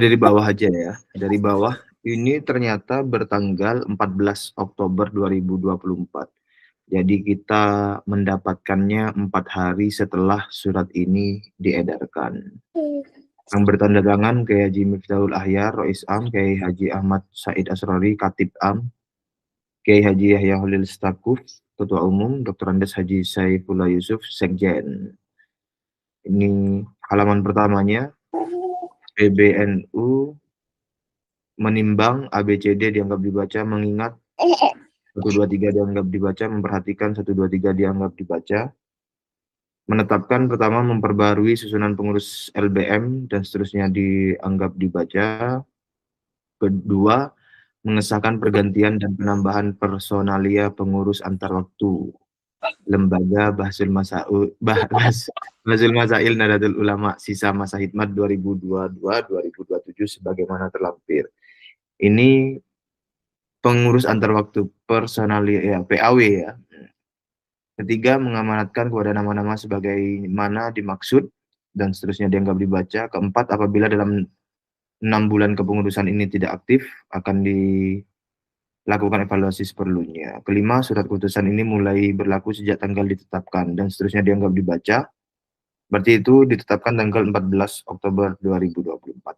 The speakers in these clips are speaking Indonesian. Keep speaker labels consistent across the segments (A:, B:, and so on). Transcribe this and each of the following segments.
A: Dari bawah aja ya, dari bawah. Ini ternyata bertanggal 14 Oktober 2024. Jadi kita mendapatkannya 4 hari setelah surat ini diedarkan. Yang bertanda tangan Kiai Haji Miftahul Ahyar, Rois Am, Kiai Haji Ahmad Said Asrori, Katib Am, Kiai Haji Yahya Holil Stakuf, Ketua Umum, Dr. Andes Haji Saifullah Yusuf, Sekjen. Ini halaman pertamanya, PBNU menimbang ABCD dianggap dibaca, mengingat 123 dianggap dibaca, memperhatikan 123 dianggap dibaca, menetapkan pertama memperbarui susunan pengurus LBM dan seterusnya dianggap dibaca, kedua mengesahkan pergantian dan penambahan personalia pengurus antar waktu Lembaga Bahsul Masail Nadatul Ulama sisa masa hikmat 2022-2027 sebagaimana terlampir. Ini pengurus antar waktu personalia ya, PAW ya. Ketiga, mengamanatkan kepada nama-nama sebagaimana dimaksud dan seterusnya dianggap dibaca. Keempat, apabila dalam 6 bulan kepengurusan ini tidak aktif, akan dilakukan evaluasi seperlunya. Kelima, surat keputusan ini mulai berlaku sejak tanggal ditetapkan dan seterusnya dianggap dibaca. Berarti itu ditetapkan tanggal 14 Oktober 2024.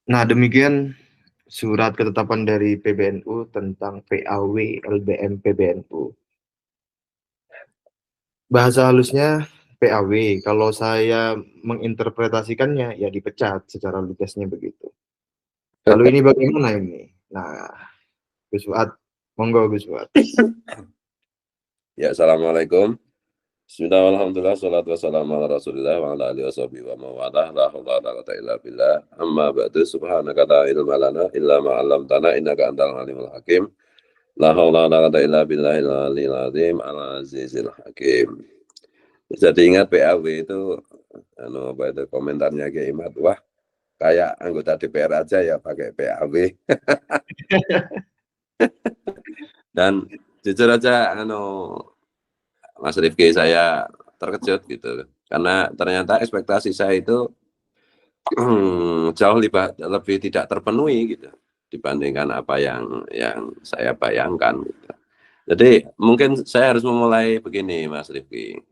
A: Nah, demikian surat ketetapan dari PBNU tentang PAW LBM PBNU. Bahasa halusnya PAW, kalau saya menginterpretasikannya ya dipecat secara lugasnya begitu. Lalu ini bagaimana ini? Nah, Gus Fuad, monggo Gus Fuad.
B: Ya, assalamualaikum. Bismillah, alhamdulillah, salatu wassalamu ala rasulillah wa ala alihi wa sahbihi wa mawalah, la hawla wa la quwwata illa billah, amma ba'du, subhanaka la ilma lana illa ma 'allamtana innaka antal alimul hakim, la hawla wa la quwwata illa billahil aliyyil azim, al azizil hakim. Jadi ingat PAW itu, apa itu komentarnya Kiai Imad, wah kayak anggota DPR aja ya pakai PAW. Dan jujur aja, Mas Rifki, saya terkejut gitu, karena ternyata ekspektasi saya itu jauh lebih tidak terpenuhi gitu dibandingkan apa yang saya bayangkan gitu. Jadi mungkin saya harus memulai begini, Mas Rifki.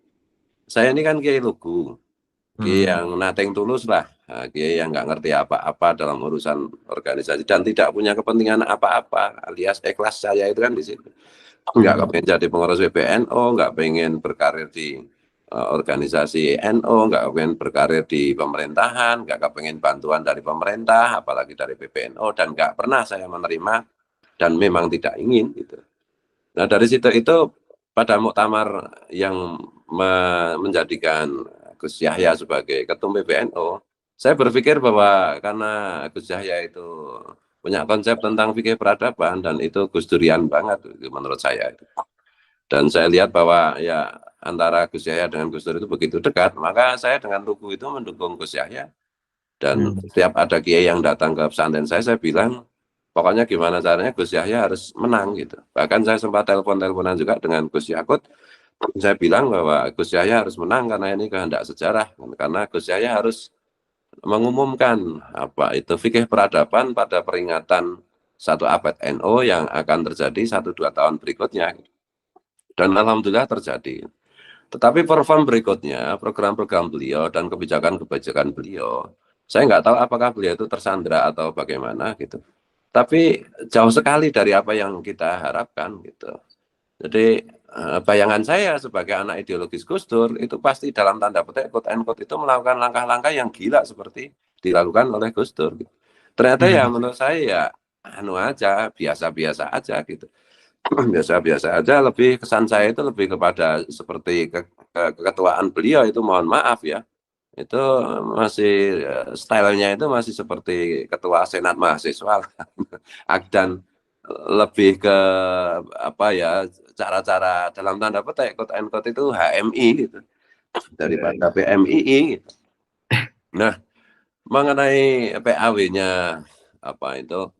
B: Saya ini kan kiai lugu, kiai yang nothing tulus lah, kiai yang nggak ngerti apa-apa dalam urusan organisasi dan tidak punya kepentingan apa-apa, alias ikhlas saya itu kan di situ. Nggak pengen jadi pengurus PBNU, nggak pengen berkarir di organisasi NU, nggak pengen berkarir di pemerintahan, nggak pengen bantuan dari pemerintah, apalagi dari PBNU, dan nggak pernah saya menerima dan memang tidak ingin gitu. Nah dari situ itu pada muktamar yang menjadikan Gus Yahya sebagai ketum PBNU, saya berpikir bahwa karena Gus Yahya itu punya konsep tentang fikih peradaban dan itu Gus Durian banget menurut saya. Dan saya lihat bahwa ya antara Gus Yahya dengan Gus Dur itu begitu dekat, maka saya dengan lugu itu mendukung Gus Yahya. Dan setiap ada kiai yang datang ke pesantren saya bilang, pokoknya gimana caranya Gus Yahya harus menang gitu. Bahkan saya sempat teleponan juga dengan Gus Yakut, saya bilang bahwa Gus Yahya harus menang karena ini kehendak sejarah, karena Gus Yahya harus mengumumkan apa itu fikih peradaban pada peringatan 1 abad NU yang akan terjadi 1-2 tahun berikutnya. Dan alhamdulillah terjadi. Tetapi perform berikutnya, program-program beliau dan kebijakan-kebijakan beliau, saya nggak tahu apakah beliau itu tersandra atau bagaimana gitu. Tapi jauh sekali dari apa yang kita harapkan gitu. Jadi bayangan saya sebagai anak ideologis Gus Dur itu pasti dalam tanda petik quote and quote itu melakukan langkah-langkah yang gila seperti dilakukan oleh Gus Dur. Gitu. Ternyata ya menurut saya ya aja biasa-biasa aja gitu. Biasa-biasa aja, lebih kesan saya itu lebih kepada seperti keketuaan beliau itu, mohon maaf ya, itu masih stylenya itu masih seperti ketua senat mahasiswa dan lebih ke apa ya, cara-cara dalam tanda petik quote and quote itu HMI gitu daripada PMII gitu. Nah mengenai PAW-nya apa itu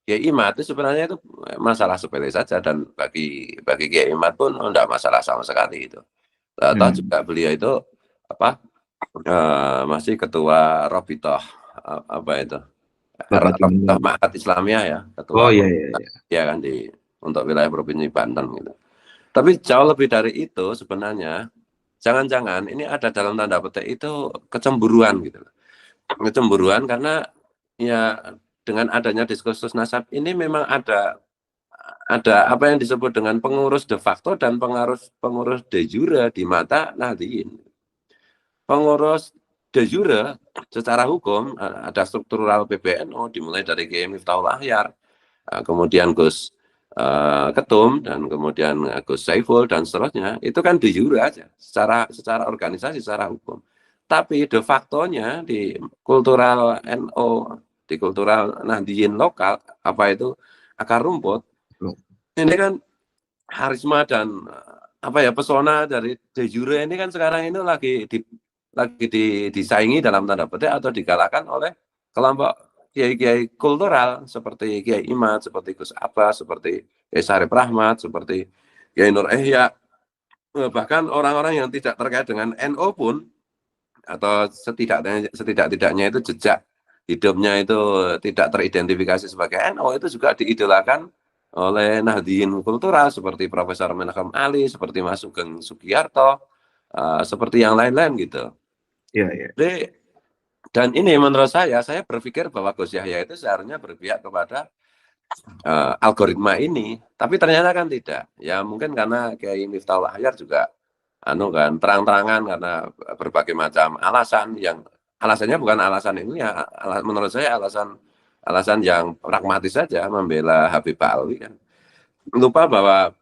B: Kiai Imad itu sebenarnya itu masalah sepele saja, dan bagi Kiai Imad pun enggak masalah sama sekali itu. Toh juga beliau itu apa masih ketua Robitoh apa itu
A: Bapak
B: Robitoh
A: Tumenggung.
B: Ma'had Islamiyah ya,
A: Oh
B: ketua
A: iya iya iya.
B: ya kan untuk wilayah provinsi Banten gitu. Tapi jauh lebih dari itu sebenarnya, jangan-jangan ini ada dalam tanda petik itu kecemburuan gitu. Kecemburuan karena ya dengan adanya diskursus nasab ini memang ada apa yang disebut dengan pengurus de facto dan pengurus de jure di mata Nahdliyin. Pengurus de jure secara hukum ada struktural PBNU dimulai dari Kiai Miftahul Ahyar, kemudian Gus Ketum, dan kemudian Gus Saiful dan seterusnya. Itu kan de jure aja secara organisasi, secara hukum. Tapi de factonya di kultural NU, di kultural Nahdliyin lokal, apa itu akar rumput, ini kan harisma dan apa ya pesona dari de jure ini kan sekarang ini lagi disaingi dalam tanda petik atau digalakkan oleh kelompok kiai-kiai kultural seperti Kiai Imad, seperti Gus Abbas, seperti Kiai Syarif Rahmat, seperti Kiai Nur Ihya, bahkan orang-orang yang tidak terkait dengan NU pun, atau setidak-tidaknya itu jejak hidupnya itu tidak teridentifikasi sebagai NU, itu juga diidolakan oleh Nahdliyin kultural seperti Profesor Menachem Ali, seperti Mas Sugeng Sugiyarto, seperti yang lain-lain gitu.
A: Iya iya.
B: Dan ini menurut saya berpikir bahwa Gus Yahya itu seharusnya berpihak kepada algoritma ini, tapi ternyata kan tidak. Ya mungkin karena Kiai Miftahul Ahyar juga kan terang-terangan karena berbagai macam alasan, yang alasannya bukan alasan ini ya, menurut saya alasan yang pragmatis saja, membela Habib Alwi kan. Lupa bahwa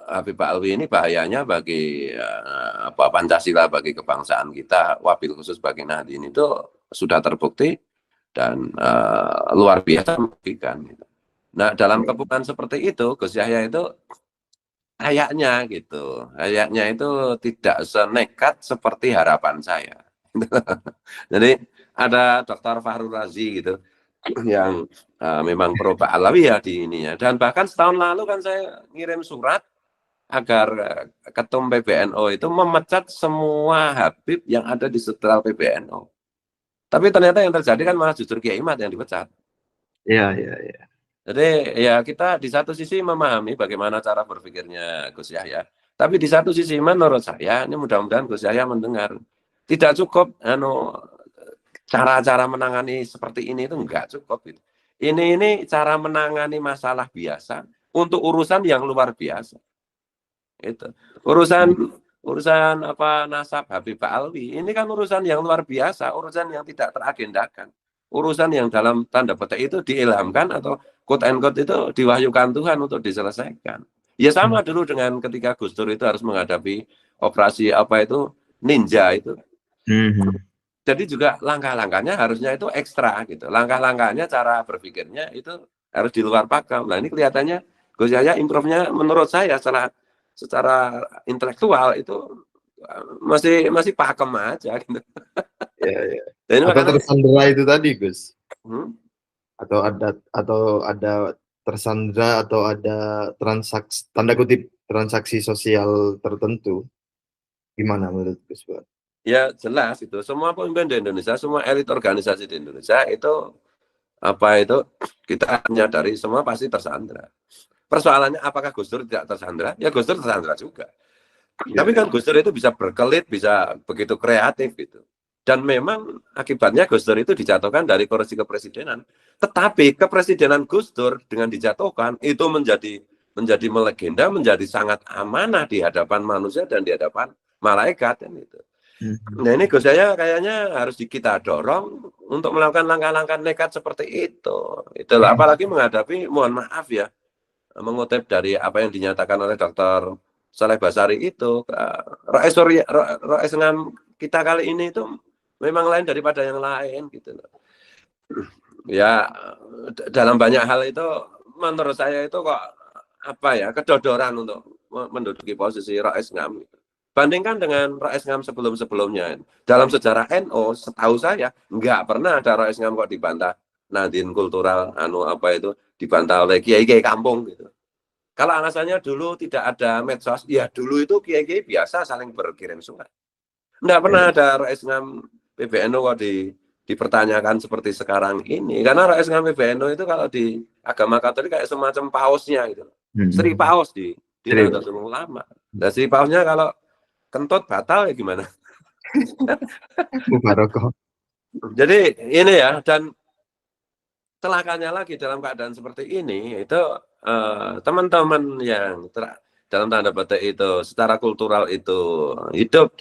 B: Habib Alwi ini bahayanya bagi Pancasila, bagi kebangsaan kita, wabil khusus bagi Nahdliyin itu sudah terbukti dan luar biasa merugikan. Gitu. Nah dalam kepungan seperti itu, Gus Yahya itu kayaknya itu tidak senekat seperti harapan saya. Jadi ada Dr. Fahrul Razi gitu yang memang pro Pak Alawi ya di ininya, dan bahkan setahun lalu kan saya ngirim surat agar ketum PBNU itu memecat semua Habib yang ada di struktural PBNU. Tapi ternyata yang terjadi kan malah justru Kiai Imad yang dipecat.
A: Iya iya iya.
B: Jadi ya kita di satu sisi memahami bagaimana cara berpikirnya Gus Yahya, tapi di satu sisi menurut saya ini mudah-mudahan Gus Yahya mendengar, tidak cukup cara-cara menangani seperti ini itu enggak cukup gitu. Ini cara menangani masalah biasa untuk urusan yang luar biasa. Itu urusan apa nasab Habib Alwi ini kan urusan yang luar biasa, urusan yang tidak teragendakan, urusan yang dalam tanda petik itu diilhamkan atau quote and quote itu diwahyukan Tuhan untuk diselesaikan. Ya sama dulu dengan ketika Gus Dur itu harus menghadapi operasi apa itu ninja itu. Jadi juga langkah-langkahnya harusnya itu ekstra gitu. Langkah-langkahnya, cara berpikirnya itu harus di luar pakem. Nah ini kelihatannya Gus Yahya improve-nya menurut saya secara intelektual itu masih pakem aja gitu.
A: Ya, ya.
B: Dan
A: atau tersandera itu tadi Gus, atau ada tersandera atau ada transaksi tanda kutip transaksi sosial tertentu, gimana menurut Gus?
B: Ya jelas itu semua pemimpin di Indonesia, semua elit organisasi di Indonesia itu apa itu kita menyadari semua pasti tersandera. Persoalannya apakah Gus Dur tidak tersandera? Ya Gus Dur tersandera juga. Ya. Tapi kan Gus Dur itu bisa berkelit, bisa begitu kreatif gitu. Dan memang akibatnya Gus Dur itu dijatuhkan dari kursi kepresidenan. Tetapi kepresidenan Gus Dur dengan dijatuhkan itu menjadi melegenda, menjadi sangat amanah di hadapan manusia dan di hadapan malaikat kan itu. Nah ini Gus Yahya kayaknya harus kita dorong untuk melakukan langkah-langkah nekat seperti itu. Itulah apalagi menghadapi, mohon maaf ya, mengutip dari apa yang dinyatakan oleh Dr. Saleh Basari itu, Rais Ngam kita kali ini itu memang lain daripada yang lain gitu. Ya dalam banyak hal itu menurut saya itu kok apa ya kedodoran untuk menduduki posisi Rais Ngam. Bandingkan dengan Rais Ngam sebelum-sebelumnya. Dalam sejarah NU, setahu saya nggak pernah ada Rais Ngam kok dibantah Nahdliyin kultural apa itu dibantah oleh kiai-kiai kampung gitu. Kalau alasannya dulu tidak ada medsos, ya dulu itu kiai-kiai biasa saling berkirim surat. Nggak pernah ada Rais Ngam PBNU kok dipertanyakan seperti sekarang ini. Karena Rais Ngam PBNU itu kalau di agama Katolik kayak semacam pausnya gitu. Sri Paus di Nahdlatul Ulama. Dan Sri Pausnya kalau kentut batal ya gimana?
A: Mubarakah.
B: Jadi ini ya, dan celakanya lagi dalam keadaan seperti ini itu teman-teman yang dalam tanda petik itu secara kultural itu hidup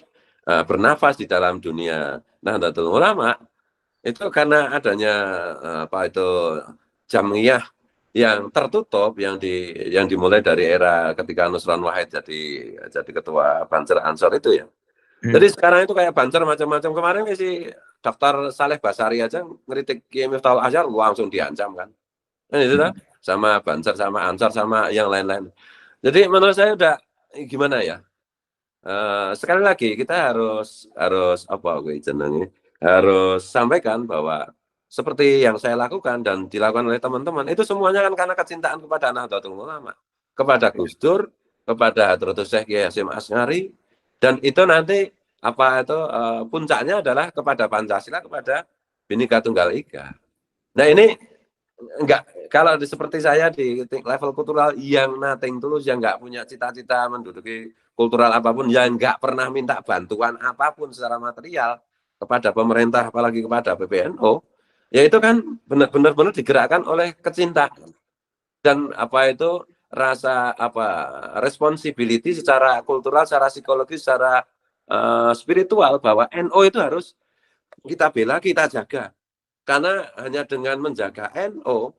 B: bernafas di dalam dunia Nahdlatul Ulama itu karena adanya apa itu jamiyah yang tertutup yang dimulai dari era ketika Nusron Wahid jadi ketua Banser Ansor itu ya. Jadi sekarang itu kayak banser macam-macam. Kemarin si Dr. Saleh Basari aja ngeritik Kiai Miftahul Ahyar langsung diancam kan. Nah, itu kan sama banser, sama ansor, sama yang lain-lain. Jadi menurut saya udah gimana ya? Sekali lagi kita harus apa gue jenenge? Harus sampaikan bahwa seperti yang saya lakukan dan dilakukan oleh teman-teman itu semuanya kan karena kecintaan kepada Nahdlatul Ulama, kepada Gus Dur, kepada Hadratus Syekh Kiai Hasyim Asy'ari, dan itu nanti apa itu puncaknya adalah kepada Pancasila, kepada Bhinneka Tunggal Ika. Nah ini enggak, kalau seperti saya di level kultural yang nothing tulus, yang enggak punya cita-cita menduduki kultural apapun, yang enggak pernah minta bantuan apapun secara material kepada pemerintah, apalagi kepada PBNU, ya itu kan benar-benar digerakkan oleh kecintaan dan apa itu rasa apa responsibility secara kultural, secara psikologis, secara spiritual bahwa NU itu harus kita bela, kita jaga. Karena hanya dengan menjaga NU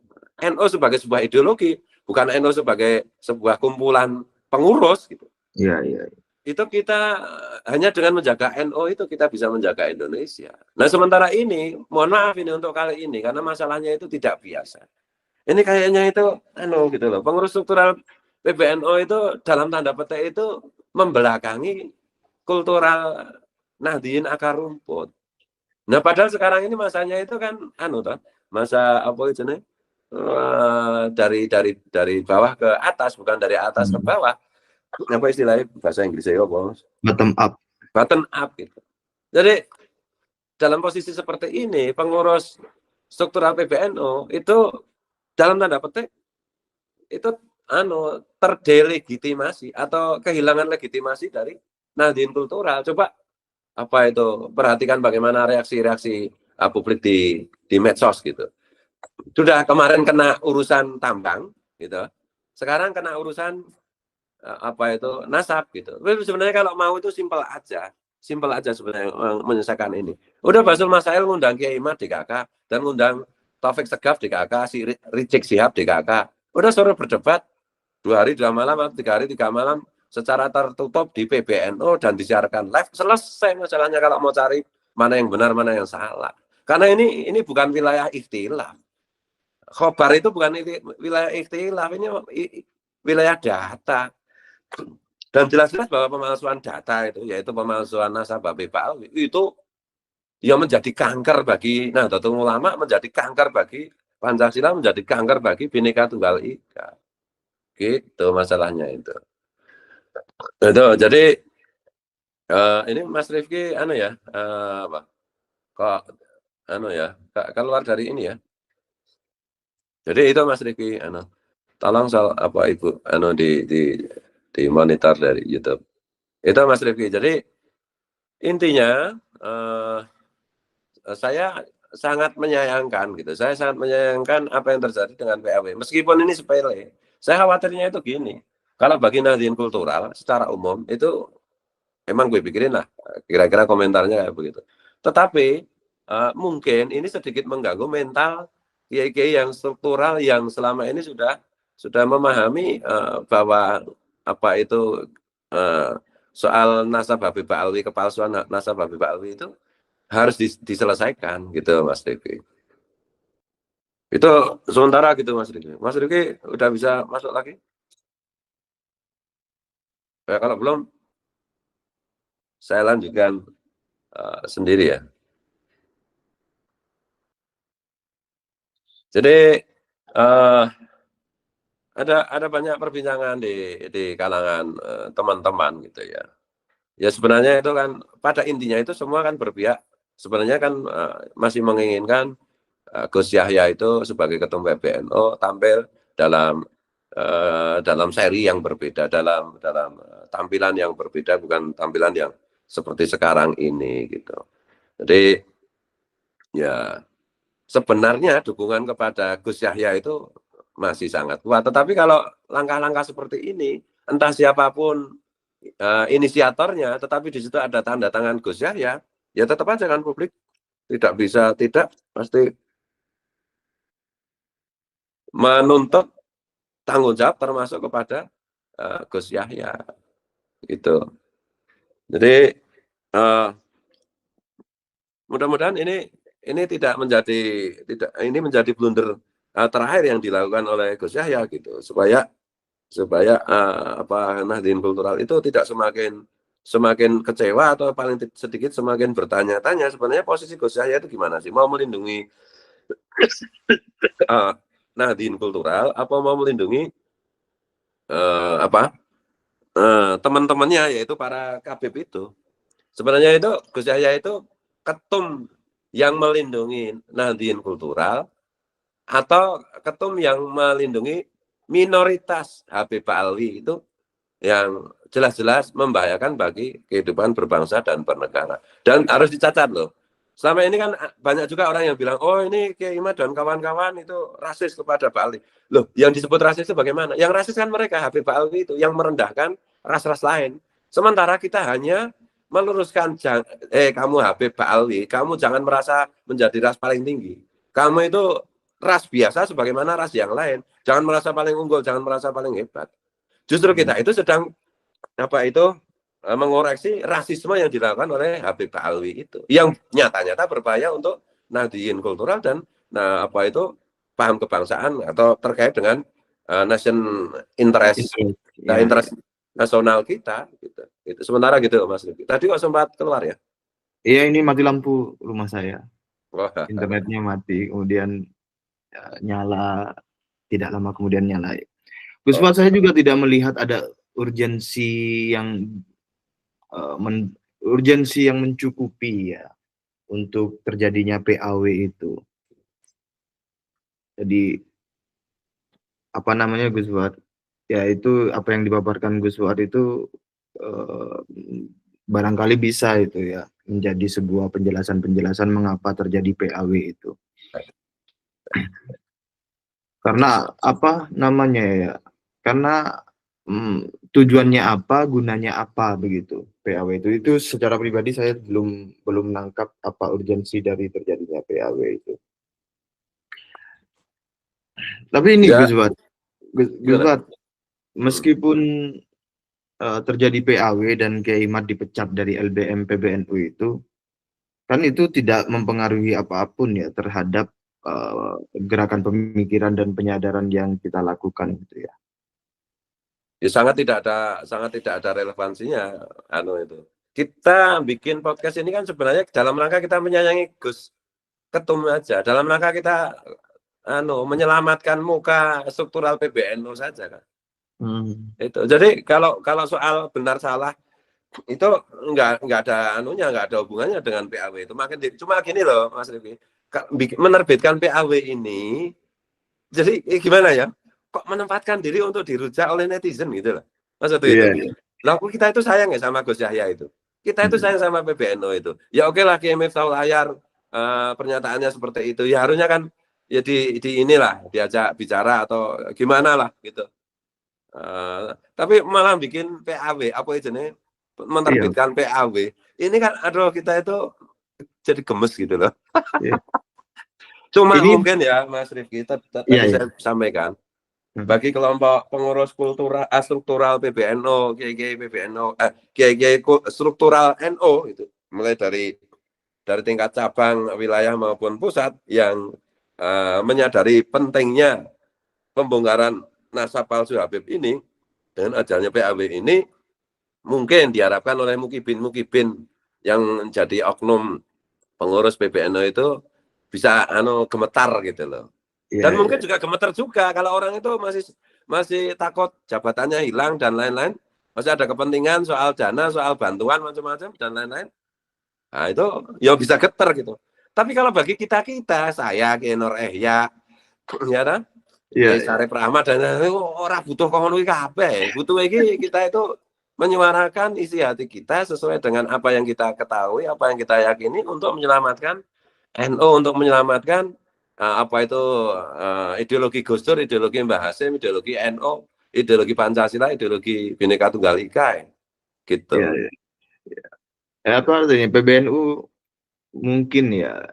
B: sebagai sebuah ideologi, bukan NU sebagai sebuah kumpulan pengurus gitu.
A: Iya, iya.
B: Itu kita hanya dengan menjaga NU itu kita bisa menjaga Indonesia. Nah, sementara ini, mohon maaf ini untuk kali ini karena masalahnya itu tidak biasa. Ini kayaknya itu gitu loh. Pengurus struktural PBNU itu dalam tanda petik itu membelakangi kultural Nahdien akar rumput. Nah, padahal sekarang ini masanya itu kan masa apa itu nih? Dari bawah ke atas, bukan dari atas ke bawah. Apa istilahnya bahasa Inggrisnya ya, Bos?
A: Bottom up.
B: Bottom up gitu. Jadi dalam posisi seperti ini pengurus struktural PBNU itu dalam tanda petik itu terdelegitimasi atau kehilangan legitimasi dari Nahdien kultural. Coba apa itu perhatikan bagaimana reaksi-reaksi publik di medsos gitu. Sudah kemarin kena urusan tambang gitu. Sekarang kena urusan apa itu nasab gitu. Sebenarnya kalau mau itu simpel aja sebenarnya menyelesaikan ini. Udah Basul Masail ngundang Kiai Imad di KK dan ngundang Taufik Segaf di KK, si Rizik Syihab di KK. Udah suruh berdebat 2 hari 2 malam, 3 hari 3 malam secara tertutup di PBNU dan disiarkan live. Selesai masalahnya kalau mau cari mana yang benar, mana yang salah. Karena ini bukan wilayah ikhtilaf. Khobar itu bukan wilayah ikhtilaf, ini wilayah data. Dan jelas-jelas bahwa pemalsuan data itu, yaitu pemalsuan nasabah BPAW, itu ya menjadi kanker bagi Nahdlatul Ulama, menjadi kanker bagi Pancasila, menjadi kanker bagi Bhinneka Tunggal Ika. Gitu masalahnya itu. Jadi ini Mas Rifki apa? Kok keluar dari ini ya. Jadi itu Mas Rifki tolong soal apa Ibu di monitor dari YouTube. Itu Mas Rifki. Jadi intinya saya sangat menyayangkan gitu. Saya sangat menyayangkan apa yang terjadi dengan PAW. Meskipun ini sepele, saya khawatirnya itu gini. Kalau bagi Nahdien kultural secara umum itu emang gue pikirin lah kira-kira komentarnya kayak begitu. Tetapi mungkin ini sedikit mengganggu mental kiai-kiai yang struktural yang selama ini sudah memahami bahwa apa itu soal nasabah Habib Alwi, kepalsuan nasabah Habib Alwi itu harus diselesaikan gitu Mas Riki. Itu sementara gitu Mas Riki. Mas Riki udah bisa masuk lagi? Ya, kalau belum saya lanjutkan sendiri ya. Jadi ada banyak perbincangan di kalangan teman-teman gitu ya. Ya sebenarnya itu kan pada intinya itu semua kan berpihak sebenarnya kan masih menginginkan Gus Yahya itu sebagai ketum PBNU tampil dalam seri yang berbeda, dalam tampilan yang berbeda, bukan tampilan yang seperti sekarang ini gitu. Jadi ya sebenarnya dukungan kepada Gus Yahya itu masih sangat kuat. Tetapi kalau langkah-langkah seperti ini, entah siapapun inisiatornya, tetapi di situ ada tanda tangan Gus Yahya, ya tetap aja kan publik tidak bisa tidak pasti menuntut tanggung jawab termasuk kepada Gus Yahya gitu. Jadi mudah-mudahan ini tidak menjadi blunder terakhir yang dilakukan oleh Gus Yahya gitu supaya Nahdien Kultural itu tidak semakin kecewa atau paling sedikit semakin bertanya-tanya sebenarnya posisi Gus Yahya itu gimana sih, mau melindungi Nahdien Kultural apa mau melindungi teman-temannya yaitu para Kabib itu. Sebenarnya itu Gus Yahya itu ketum yang melindungi Nahdien Kultural atau ketum yang melindungi minoritas Habib Alwi itu yang jelas-jelas membahayakan bagi kehidupan berbangsa dan bernegara. Dan harus dicatat loh. Selama ini kan banyak juga orang yang bilang, oh ini Kiai Imad dan kawan-kawan itu rasis kepada Pak Ali. Loh, yang disebut rasis itu bagaimana? Yang rasis kan mereka, Habib Alwi itu, yang merendahkan ras-ras lain. Sementara kita hanya meluruskan, kamu Habib Pak Alwi, kamu jangan merasa menjadi ras paling tinggi. Kamu itu ras biasa sebagaimana ras yang lain. Jangan merasa paling unggul, jangan merasa paling hebat. Justru kita itu sedang mengoreksi rasisme yang dilakukan oleh Habib Alwi itu, yang nyata-nyata berbahaya untuk Nahdien Kultural dan paham kebangsaan atau terkait dengan nation interest, interest nasional kita. Gitu. Sementara gitu Mas Rifki. Tadi kok sempat keluar ya?
A: Iya, ini mati lampu rumah saya. Internetnya mati, kemudian nyala, tidak lama kemudian nyala. Gus Fuad, saya juga tidak melihat ada urgensi yang mencukupi ya untuk terjadinya PAW itu. Jadi apa namanya Gus Fuad? Ya itu apa yang dipaparkan Gus Fuad itu barangkali bisa itu ya menjadi sebuah penjelasan mengapa terjadi PAW itu. Karena apa namanya ya? Karena tujuannya apa, gunanya apa begitu PAW itu secara pribadi saya belum nangkap apa urgensi dari terjadinya PAW itu. Tapi ini ya, Gus Fuad, meskipun terjadi PAW dan Kiai Imad dipecat dari LBM PBNU itu, kan itu tidak mempengaruhi apapun ya terhadap gerakan pemikiran dan penyadaran yang kita lakukan gitu ya.
B: Ya sangat tidak ada relevansinya itu. Kita bikin podcast ini kan sebenarnya dalam rangka kita menyayangi Gus Ketum aja, dalam rangka kita menyelamatkan muka struktural PBNU saja kan. Itu. Jadi kalau soal benar salah itu nggak ada nggak ada hubungannya dengan PAW itu. Cuma gini loh Mas Rifki, menerbitkan PAW ini jadi gimana ya? Kok menempatkan diri untuk dirujak oleh netizen gitu loh. Maksudnya itu. Nah, kita itu sayang ya sama Gus Yahya itu. Kita itu sayang sama PBNU itu. Ya oke lah Kiai Miftahul Ahyar pernyataannya seperti itu. Ya harusnya kan ya di inilah diajak bicara atau gimana lah gitu. Tapi malah bikin PAW apa itu nih? Menerbitkan PAW. Ini kan aduh kita itu jadi gemes gitu loh. Cuma mungkin ya Mas Rifki tadi saya sampaikan bagi kelompok pengurus struktural PBNU, Kiai PBNU, Kiai struktural NU itu mulai dari tingkat cabang, wilayah maupun pusat yang menyadari pentingnya pembongkaran nasab palsu Habib ini dengan ajalnya PAW ini mungkin diharapkan oleh mukibin yang menjadi oknum pengurus PBNU itu bisa gemetar gitu loh. Dan mungkin juga gemetar juga kalau orang itu masih takut jabatannya hilang dan lain-lain, masih ada kepentingan soal dana, soal bantuan macam-macam dan lain-lain. Nah itu ya bisa geter gitu. Tapi kalau bagi kita, saya Ki Nur Ehya, ya kan,
A: Iya,
B: Syarif Rahmat dan orang butuh ngono iki kabeh. Butuh iki kita itu menyuarakan isi hati kita sesuai dengan apa yang kita ketahui, apa yang kita yakini untuk menyelamatkan NU, untuk menyelamatkan apa itu ideologi Gus Dur, ideologi Mbah Hasim, ideologi NU, ideologi Pancasila, ideologi Bhinneka Tunggal Ika, gitu.
A: iya, iya. Apa artinya PBNU mungkin ya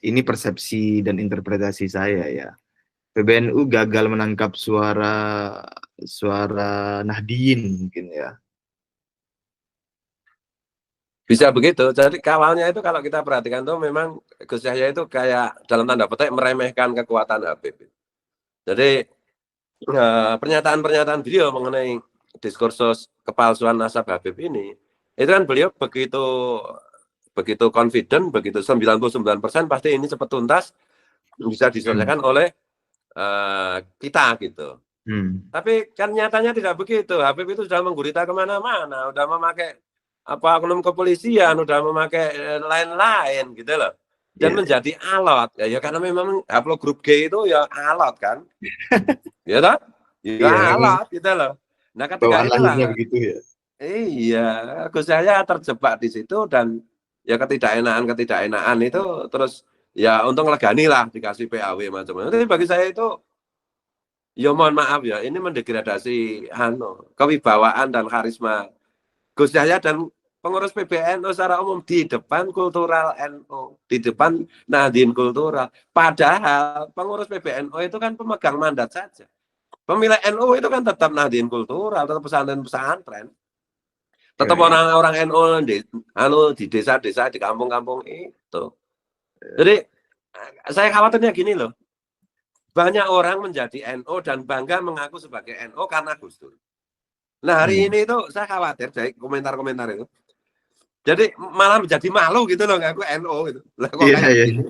A: ini persepsi dan interpretasi saya ya. PBNU gagal menangkap suara Nahdien mungkin ya.
B: Bisa begitu. Jadi kawalnya itu kalau kita perhatikan tuh memang Gus Yahya itu kayak dalam tanda petik meremehkan kekuatan Habib. Jadi pernyataan-pernyataan beliau mengenai diskursus kepalsuan nasab Habib ini, itu kan beliau begitu confident, begitu 99% pasti ini cepat tuntas bisa diselesaikan oleh kita gitu. Tapi kan nyatanya tidak begitu. Habib itu sudah menggurita kemana-mana, sudah memakai oknum kepolisian, sudah memakai lain-lain gitu loh. Dan menjadi alat ya karena memang haplogrup G itu ya alat kan. Ya toh? Ya alat gitu loh. Nah, ketika itulah
A: begitu ya.
B: Iya, Gus Yahya terjebak di situ dan ya ketidakenaan itu terus ya untung legani lah dikasih PAW macam-macam. Tapi bagi saya itu ya mohon maaf ya, ini mendegradasi kewibawaan dan karisma Gus Yahya dan pengurus PBNU secara umum di depan kultural NU, di depan Nahdien kultural. Padahal pengurus PBNU itu kan pemegang mandat saja. Pemilih NU itu kan tetap Nahdien kultural, tetap pesantren-pesantren. Tetap orang-orang NU di desa-desa, di kampung-kampung itu. Jadi saya khawatirnya gini loh. Banyak orang menjadi NU dan bangga mengaku sebagai NU karena Gus Dur. Nah hari ini itu saya khawatir dari komentar-komentar itu. Jadi malah menjadi malu gitu loh ngaku NU gitu. Lah kok kayak gini.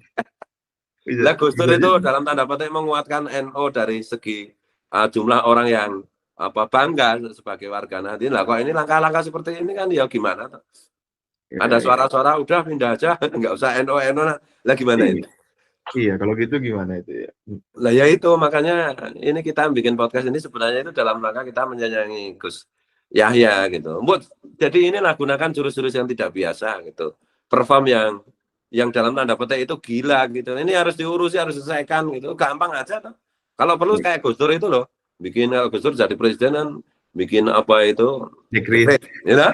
B: Lah Gus Dur itu dalam tanda petik menguatkan NU dari segi jumlah orang yang bangga sebagai warga Nahdien. Lah kok ini langkah-langkah seperti ini kan ya gimana tuh? Ada suara-suara udah pindah aja, nggak usah NU lah gimana ini?
A: Iya, kalau gitu gimana itu ya?
B: Lah ya itu makanya ini kita bikin podcast ini sebenarnya itu dalam rangka kita menyayangi Gus Yahya gitu. Jadi inilah gunakan jurus-jurus yang tidak biasa gitu. Perform yang dalam tanda petik itu gila gitu. Ini harus diurusi, harus diselesaikan gitu. Gampang aja tuh. Kalau perlu kayak Gus Dur itu loh. Bikin Gus Dur jadi presiden, bikin apa itu dekret, ya.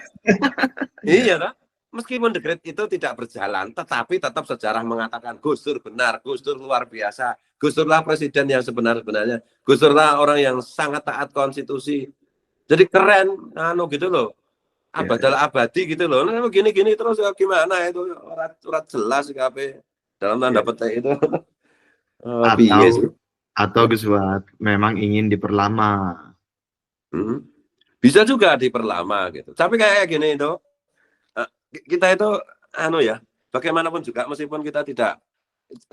B: Iya kan? Meskipun dekret itu tidak berjalan, tetapi tetap sejarah mengatakan Gus Dur benar, Gus Dur luar biasa, Gus Durlah presiden yang sebenar-benarnya, Gus Durlah orang yang sangat taat konstitusi. Jadi keren, gitu loh. Abadi gitu loh. Nah, gini-gini terus gimana itu urat jelas KP dalam tanda petik itu.
A: Atau Gus Wat memang ingin diperlama.
B: Bisa juga diperlama gitu. Tapi kayak gini itu kita itu ya bagaimanapun juga meskipun kita tidak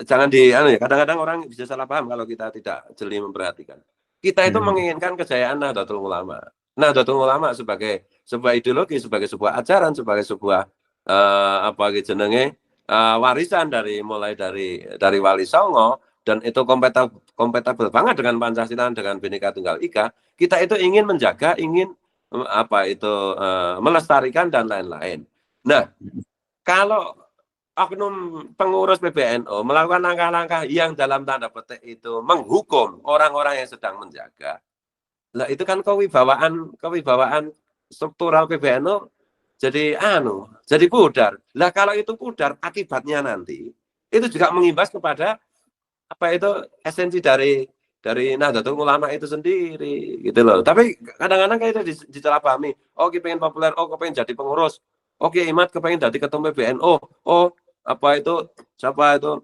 B: jangan kadang-kadang orang bisa salah paham kalau kita tidak jeli memperhatikan. Kita itu menginginkan kejayaan Nahdlatul Ulama. Nahdlatul Ulama sebagai sebuah ideologi, sebagai sebuah ajaran, sebagai sebuah warisan mulai dari Wali Songo dan itu kompatibel banget dengan Pancasila, dengan Bhinneka Tunggal Ika. Kita itu ingin menjaga, ingin melestarikan dan lain-lain. Nah, kalau oknum pengurus PBNU melakukan langkah-langkah yang dalam tanda petik itu menghukum orang-orang yang sedang menjaga, lah itu kan kewibawaan struktural PBNU jadi jadi pudar. Lah kalau itu pudar, akibatnya nanti itu juga mengimbas kepada esensi dari Nahdlatul Ulama itu sendiri gitu loh. Tapi kadang-kadang kayak itu disalahpahami. Oh, pengen populer, pengen jadi pengurus. Oke, Imat kepengen jadi ketua PBNU. Siapa itu?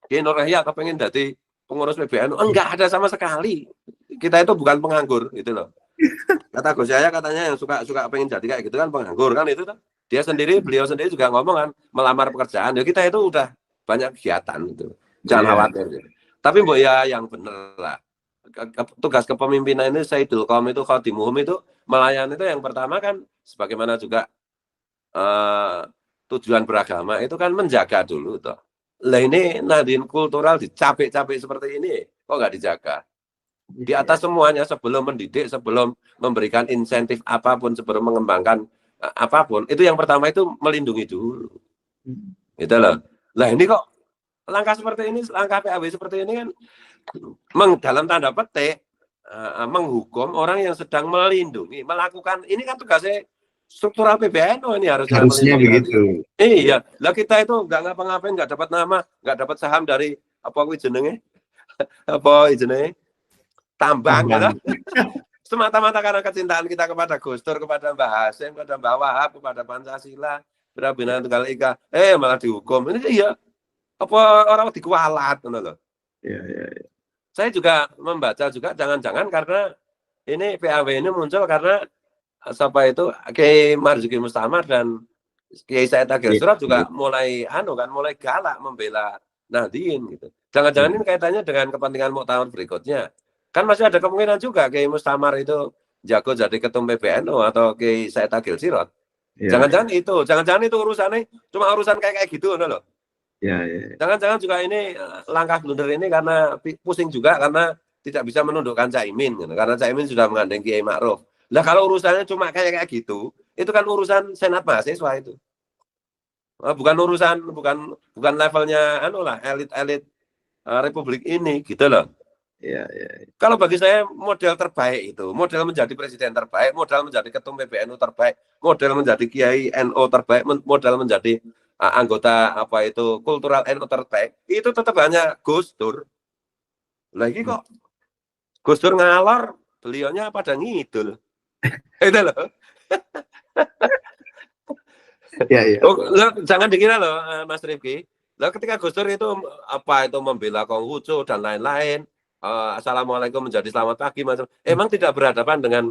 B: Ki Nur Ehya kepengen jadi pengurus PBNU. Enggak ada sama sekali. Kita itu bukan penganggur gitu loh. Kata Gus Yahya katanya yang suka pengen jadi kayak gitu kan penganggur kan itu tuh. Beliau sendiri juga ngomong kan melamar pekerjaan. Ya kita itu udah banyak kegiatan gitu. Jangan khawatir. Gitu. Tapi yang bener lah. tugas kepemimpinan ini Sayyidul Qaum itu Khadimuhum itu melayani itu yang pertama kan sebagaimana juga tujuan beragama itu kan menjaga dulu toh. Lah ini nadin kultural dicapek-capek seperti ini kok nggak dijaga? Di atas semuanya sebelum mendidik, sebelum memberikan insentif apapun, sebelum mengembangkan apapun, itu yang pertama itu melindungi dulu. Gitu loh. Lah ini kok langkah seperti ini, langkah PAW seperti ini kan dalam tanda petik menghukum orang yang sedang melindungi, melakukan ini kan tugasnya struktural PBNU ini
A: harusnya begitu.
B: Iya, lah kita itu nggak ngapa-ngapain, nggak dapat nama, nggak dapat saham dari apa jenenge, apa jenenge tambang. Gitu. Semata-mata karena kecintaan kita kepada Gus Dur, kepada Mbah Hasim, kepada Mbah Wahab, kepada Pancasila, kepada Bhinneka Tunggal Ika, malah dihukum. Ini iya, apa orang dikualat, loh.
A: Iya.
B: Saya juga membaca juga jangan-jangan karena ini PAW ini muncul karena siapa itu Kiai Marzuki Mustamar dan Kiai Said Agil Sirot juga mulai mulai galak membela Nahdien gitu. Jangan-jangan ini kaitannya dengan kepentingan muktamar berikutnya. Kan masih ada kemungkinan juga Kiai Mustamar itu jago jadi ketum PBNU atau Kiai Said Agil Sirot. Jangan-jangan itu, jangan-jangan itu urusannya cuma urusan kayak gitu loh. Jangan-jangan juga ini langkah blunder ini karena pusing juga karena tidak bisa menundukkan Caimin gitu. Karena Caimin sudah menggandeng Kiai Ma'ruf. Lah kalau urusannya cuma kayak gitu, itu kan urusan senat mahasiswa itu. Bukan urusan bukan levelnya elit-elit Republik ini gitu loh.
A: Iya.
B: Kalau bagi saya model terbaik itu, model menjadi presiden terbaik, model menjadi ketum PBNU terbaik, model menjadi Kiai NU terbaik, model menjadi anggota apa itu kultural NU terbaik, itu tetap hanya Gus Dur. Lagi kok Gus Dur ngalor, beliaunya pada ngidul. Itu loh.
A: Iya.
B: Jangan dikira loh Mas Rifki. Lah ketika Gus Dur itu apa itu membela Konghucu dan lain-lain, assalamualaikum menjadi selamat pagi macam. Emang tidak berhadapan dengan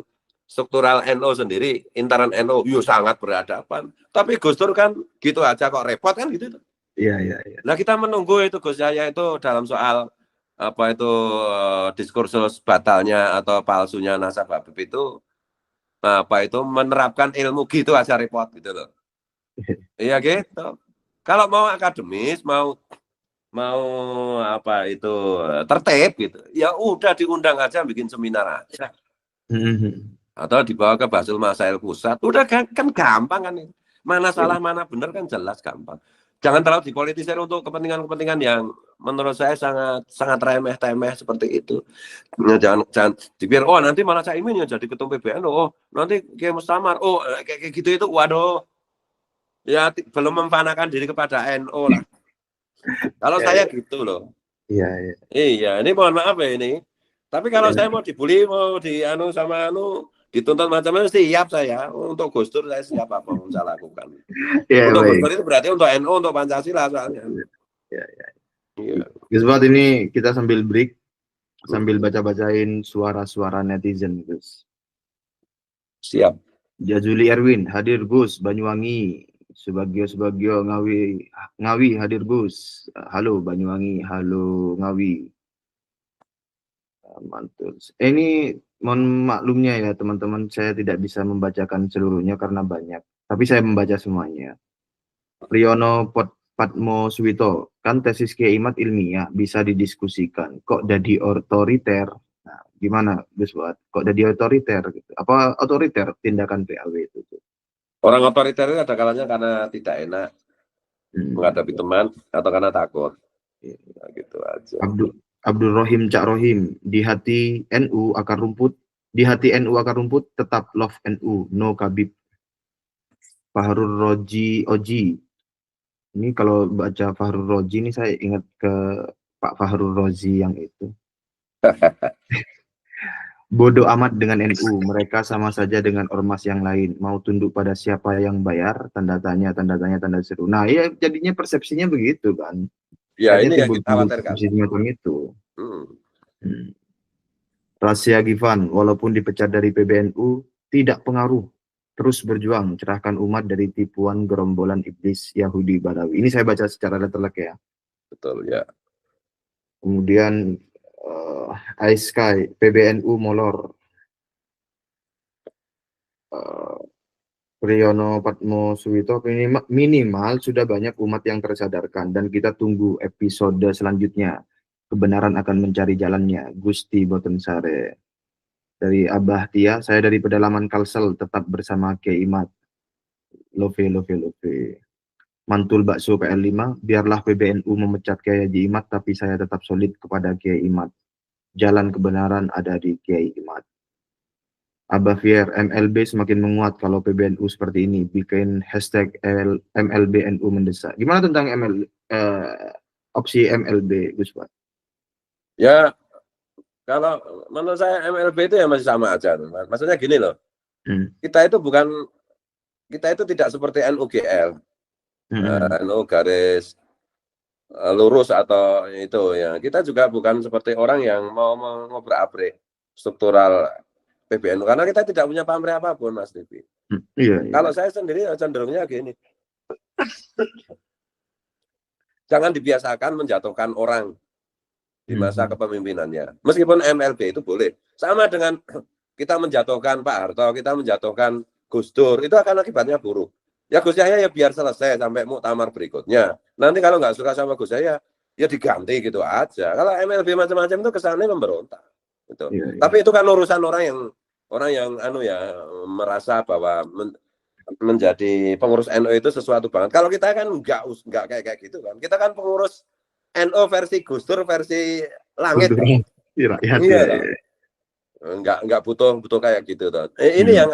B: struktural NU sendiri, internal NU, sangat berhadapan. Tapi Gus Dur kan gitu aja kok repot kan gitu.
A: Iya.
B: Nah kita menunggu itu Gus Yahya itu dalam soal apa itu diskursus batalnya atau palsunya nasab Habib itu apa itu menerapkan ilmu gitu aja repot gitu loh. Iya gitu. Kalau mau akademis, mau apa itu tertib gitu, ya udah diundang aja bikin seminar aja. Atau dibawa ke Basul Masail Pusat, udah kan gampang kan. Mana salah mana benar kan jelas gampang. Jangan terlalu dipolitisir untuk kepentingan-kepentingan yang menurut saya sangat remeh-temeh seperti itu. Ya, jangan dipikir nanti malah Caimin yang jadi ketum PBNU, nanti Kiai Mustamar, kayak gitu itu waduh. Ya belum memfanakan diri kepada NU lah. Kalau saya gitu loh. Iya, ini mohon maaf ya ini. Tapi kalau saya mau dibully, mau dituntut macam-macam, siap saya. Untuk Gus Dur saya siap apa yang saya lakukan. Untuk Gus Dur itu berarti untuk NU, untuk Pancasila soalnya.
A: Iya. Gus Bot, ini kita sambil break, sambil baca-bacain suara-suara netizen, Gus.
B: Siap.
A: Jazuli Erwin, hadir Gus, Banyuwangi. Subagio Ngawi hadir Gus. Halo Banyuwangi, halo Ngawi. Mantul. Ini mohon maklumnya ya teman-teman, saya tidak bisa membacakan seluruhnya karena banyak. Tapi saya membaca semuanya. Priyono Patmo Suwito, kan tesis Kiai Imad ilmiah bisa didiskusikan. Kok jadi otoriter? Nah, gimana Gus Buat? Kok jadi otoriter? Gitu. Apa otoriter tindakan PAW itu?
B: Orang otoriter itu ada kalanya karena tidak enak menghadapi teman atau karena takut. Ya, gitu aja.
A: Abdul Rohim Cak Rohim, di hati NU akar rumput, tetap love NU, no Kabib. Fahrul Roji Oji. Ini kalau baca Fahrul Roji ini saya ingat ke Pak Fahrul Rozi yang itu. Bodoh amat dengan NU, mereka sama saja dengan ormas yang lain. Mau tunduk pada siapa yang bayar? Tanda tanya, tanda seru. Nah, ya jadinya persepsinya begitu kan.
B: Ya, ini yang kita khawatirkan.
A: Itu. Rahasia Givan, walaupun dipecat dari PBNU, tidak pengaruh. Terus berjuang, cerahkan umat dari tipuan gerombolan iblis Yahudi Badawi. Ini saya baca secara letterlek ya.
B: Betul, ya.
A: Kemudian Ice Sky, PBNU molor. Priyono Patmo Suwito, minimal sudah banyak umat yang tersadarkan dan kita tunggu episode selanjutnya. Kebenaran akan mencari jalannya. Gusti Botensare. Dari Abah Tia, saya dari pedalaman Kalsel tetap bersama Kiai Imat. Love. Mantul bakso PL5, biarlah PBNU memecat Kiai Haji Imat, tapi saya tetap solid kepada Kiai Imat. Jalan kebenaran ada di Kiai Imat. Abah Fier, MLB semakin menguat kalau PBNU seperti ini, bikin hashtag MLBNU mendesak. Gimana tentang opsi MLB, Gus Pak?
B: Ya, kalau menurut saya MLB itu ya masih sama aja. Maksudnya gini loh, kita itu tidak seperti NUGL, NU garis lurus atau itu ya. Kita juga bukan seperti orang yang mau mengobrak-abrik struktural PBNU karena kita tidak punya pamrih apapun, Mas Devi.
A: Iya.
B: Kalau saya sendiri cenderungnya gini, jangan dibiasakan menjatuhkan orang di masa kepemimpinannya. Meskipun MLB itu boleh, sama dengan kita menjatuhkan Pak Harto, kita menjatuhkan Gus Dur, itu akan akibatnya buruk. Ya Gus Yahya ya biar selesai sampai muktamar berikutnya. Nanti kalau nggak suka sama Gus Yahya, ya diganti gitu aja. Kalau MLB macam-macam itu kesannya memberontak. Gitu. Iya. Tapi itu kan urusan orang yang merasa bahwa menjadi pengurus NU itu sesuatu banget. Kalau kita kan nggak kayak gitu kan. Kita kan pengurus NU versi Gus Dur versi langit.
A: Iya.
B: Nggak butuh kayak gitu tuh. Ini yang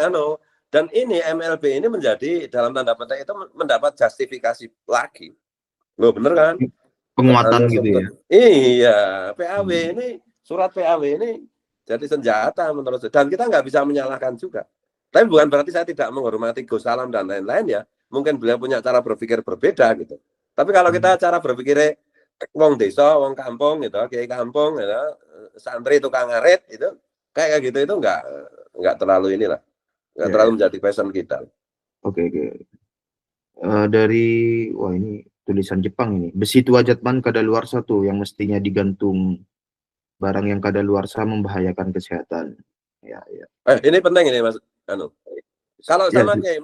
B: dan ini MLB ini menjadi dalam tanda petik itu mendapat justifikasi lagi. Loh bener kan?
A: Penguatan gitu ya.
B: Iya, PAW ini surat PAW ini jadi senjata menurut saya. Dan kita nggak bisa menyalahkan juga. Tapi bukan berarti saya tidak menghormati Gus Salam dan lain-lain ya. Mungkin beliau punya cara berpikir berbeda gitu. Tapi kalau kita cara berpikirnya wong desa, wong kampung gitu, kiai kampung gitu, santri tukang ngarit itu kayak gitu itu nggak terlalu inilah. Nggak terlalu menjadi passion kita.
A: Oke. Dari ini tulisan Jepang ini. Besi tua Jatman kadaluarsa tuh yang mestinya digantung. Barang yang kadaluarsa membahayakan kesehatan. Ya.
B: Ini penting ini Mas Kalau sama Kiai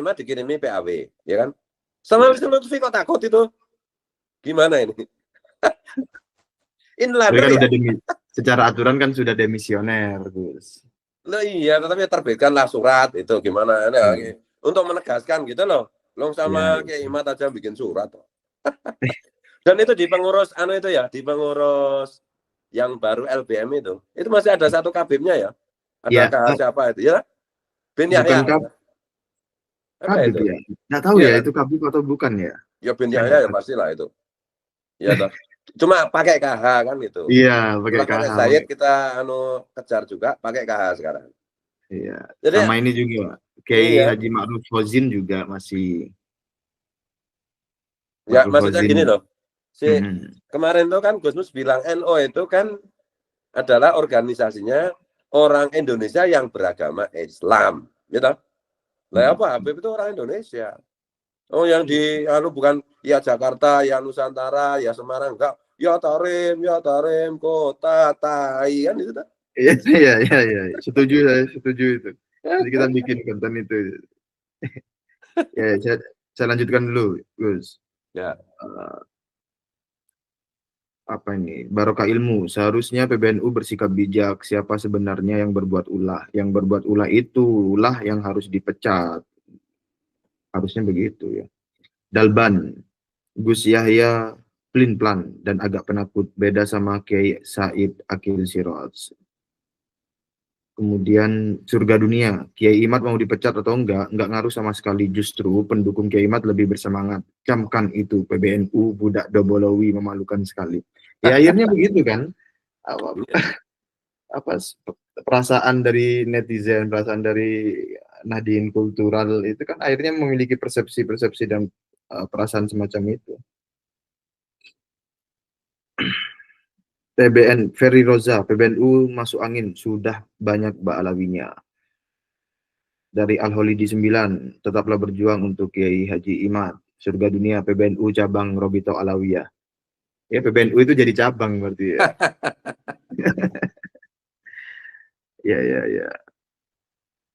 B: Imat dikirimi PAW, ya kan? Sama Wisnu Lutfi kok takut itu? Gimana ini?
A: Inilah kan udah secara aturan kan sudah demisioner, Gus.
B: Loh iya, tetapi terbitkanlah surat itu gimana? Untuk menegaskan gitu loh. Long sama Kiai Imat aja bikin surat. Dan itu di pengurus di pengurus yang baru LBM itu masih ada satu kabimnya ya. Ada siapa itu ya? Bin Yahya.
A: Kabib ya? Nggak tahu ya itu kabib atau bukan ya?
B: Ya Bin Yahya ya pastilah itu. Ya toh. Cuma pakai KH kan itu.
A: Iya, pakai KH.
B: Zayed kita kejar juga pakai KH sekarang.
A: Iya. Jadi, sama ini juga Kiai Haji Ma'ruf Hozin juga masih.
B: Ya maksudnya gini loh. Kemarin tuh kan Gusmus bilang NU itu kan adalah organisasinya orang Indonesia yang beragama Islam, gitu. Lah apa Habib itu orang Indonesia. Oh yang di bukan ya Jakarta, ya Nusantara, ya Semarang enggak. Ya Tarim kota Tai kan itu.
A: Iya. Setuju itu. Jadi kita bikin konten itu. Ya, saya lanjutkan dulu, Gus.
B: Ya.
A: Apa ini? Barokah ilmu. Seharusnya PBNU bersikap bijak. Siapa sebenarnya yang berbuat ulah? Yang berbuat ulah itulah yang harus dipecat. Harusnya begitu ya. Dalban, Gus Yahya pelin-pelan dan agak penakut. Beda sama Kiai Said Akil Siraj. Kemudian surga dunia. Kiai Imat mau dipecat atau enggak ngaruh sama sekali. Justru pendukung Kiai Imat lebih bersemangat. Camkan itu PBNU budak Dobolowi memalukan sekali. Ya akhirnya begitu kan. Apa perasaan dari netizen, perasaan dari Nahdien kultural itu kan akhirnya memiliki persepsi dan perasaan semacam itu. TBN Ferry Roza, PBNU masuk angin, sudah banyak ba'alawinya. Dari Al-Holidi 9, tetaplah berjuang untuk Kiai Haji Imat. Surga dunia, PBNU cabang Robito Alawiyah. Ya PBNU itu jadi cabang berarti ya. Ya, ya, ya.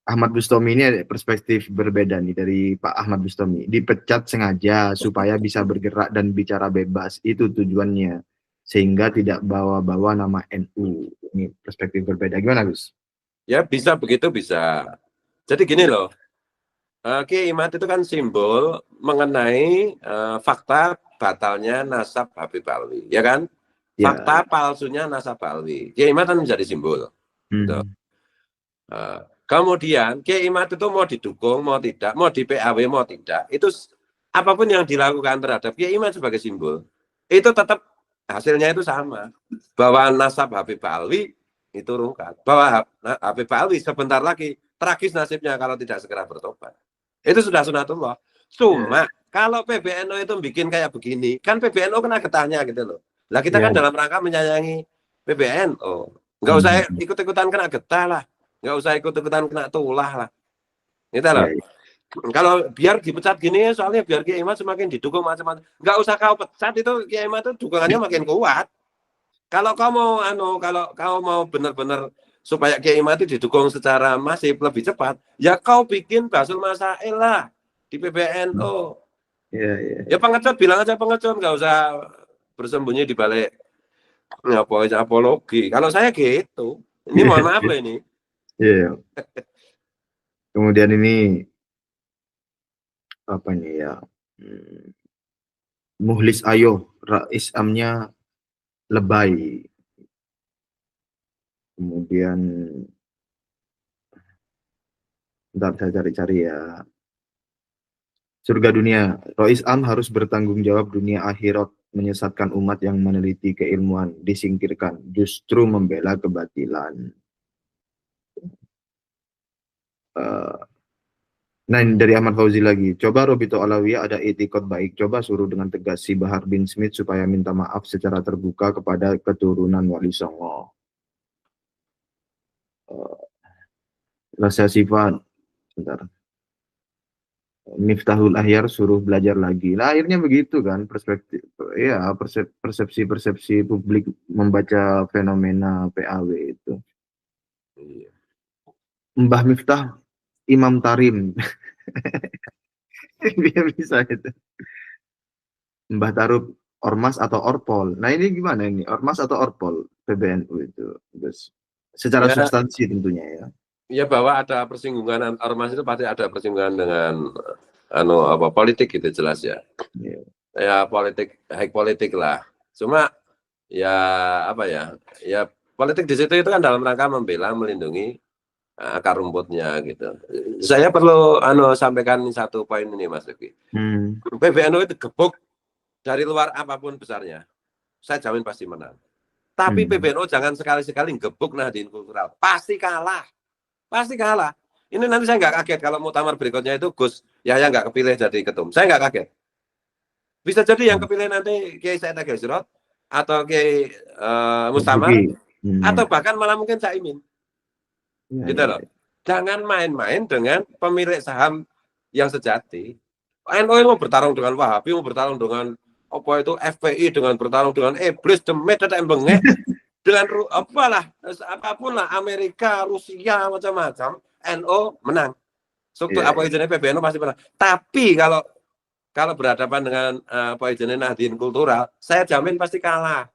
A: Ahmad Bustami ini ada perspektif berbeda nih dari Pak Ahmad Bustami. Dipecat sengaja supaya bisa bergerak dan bicara bebas. Itu tujuannya. Sehingga tidak bawa-bawa nama NU. Ini perspektif berbeda. Gimana, Gus?
B: Ya bisa begitu bisa. Jadi gini loh, Kiai Imad itu kan simbol mengenai fakta batalnya nasab Habib Alwi, ya kan?
A: Ya.
B: Fakta palsunya nasab Alwi. Kiai Imad kan menjadi simbol. Gitu.
A: Hmm.
B: Kemudian Kiai Imad itu mau didukung, mau tidak, mau di PAW, mau tidak, itu apapun yang dilakukan terhadap Kiai Imad sebagai simbol, itu tetap hasilnya itu sama. Bahwa nasab Habib Alwi itu rungkat. Bahwa Habib Alwi sebentar lagi tragis nasibnya kalau tidak segera bertobat. Itu sudah sunatullah. Cuma kalau PBNU itu bikin kayak begini, kan PBNU kena getahnya gitu loh. Lah kita
A: Ya.
B: kan dalam rangka menyayangi PBNU. Nggak usah
A: Hmm.
B: ikut-ikutan kena getah lah. Nggak usah ikut-ikutan kena tulah lah. Gitu
A: Ya,
B: loh.
A: ya.
B: Kalau biar dipecat gini, soalnya biar Kiai Imad semakin didukung macam-macam. Nggak usah kau pecat, itu Kiai Imad itu dukungannya makin kuat. Kalau kau mau kalau kau mau benar-benar supaya Kiai Imad itu didukung secara masif lebih cepat, ya kau bikin Basul Masail lah di PBNU.
A: Ya, ya.
B: Ya pengecut bilang aja pengecut, nggak usah bersembunyi di balik apologi. Kalau saya gitu, ini mohon maaf loh ini.
A: Ya. Kemudian ini apa ini ya? Hmm. Muhlis Ayo, Rais Amnya lebay. Kemudian bentar saya cari-cari ya. Surga dunia, Rais Am harus bertanggung jawab dunia akhirat, menyesatkan umat yang meneliti keilmuan, disingkirkan, justru membela kebatilan. Uh, nah, ini dari Ahmad Fauzi lagi. Coba Robito Alawiyah ada etikot baik. Coba suruh dengan tegas si Bahar bin Smith supaya minta maaf secara terbuka kepada keturunan Wali Songo. Uh, Rasa sifat, bentar. Miftahul Ahyar suruh belajar lagi. Nah, akhirnya begitu kan perspektif ya persepsi-persepsi publik membaca fenomena PAW itu. Mbah Miftah Imam Tarim. Dia bisa itu. Mbah Tarub Ormas atau Orpol. Nah, ini gimana ini? Ormas atau Orpol PBNU itu. Terus secara
B: Ya,
A: substansi tentunya ya.
B: ya bahwa ada persinggungan ormas itu pasti ada persinggungan dengan politik gitu jelas ya.
A: Ya.
B: Ya politik, high politik lah. Cuma ya apa ya? Ya politik di situ itu kan dalam rangka membela, melindungi akar rumputnya gitu. Saya perlu sampaikan satu poin ini Mas Rifki. PBNU itu gebuk dari luar apapun besarnya. Saya jamin pasti menang. Tapi PBNU jangan sekali-sekali gebuk Nahdien Kultural. Pasti kalah. Pasti kalah. Ini nanti saya nggak kaget kalau muktamar berikutnya itu Gus Yahya nggak kepilih jadi ketum. Saya nggak kaget. Bisa jadi yang kepilih nanti Kiai Said Agil Sirot atau Kiai Mustamar atau bahkan malah mungkin Caimin.
A: Ya,
B: Gitu
A: ya,
B: loh.
A: ya.
B: Jangan main-main dengan pemilik saham yang sejati. NU mau bertarung dengan Wahabi, mau bertarung dengan apa itu FPI, dengan bertarung dengan iblis, demit, dan bengek, dengan apalah, apapun lah, Amerika, Rusia, macam-macam, NU menang. Struktur
A: Ya,
B: apa izinnya PBNU pasti menang. Tapi kalau berhadapan dengan apa izinnya Nahdien Kultural, saya jamin pasti kalah.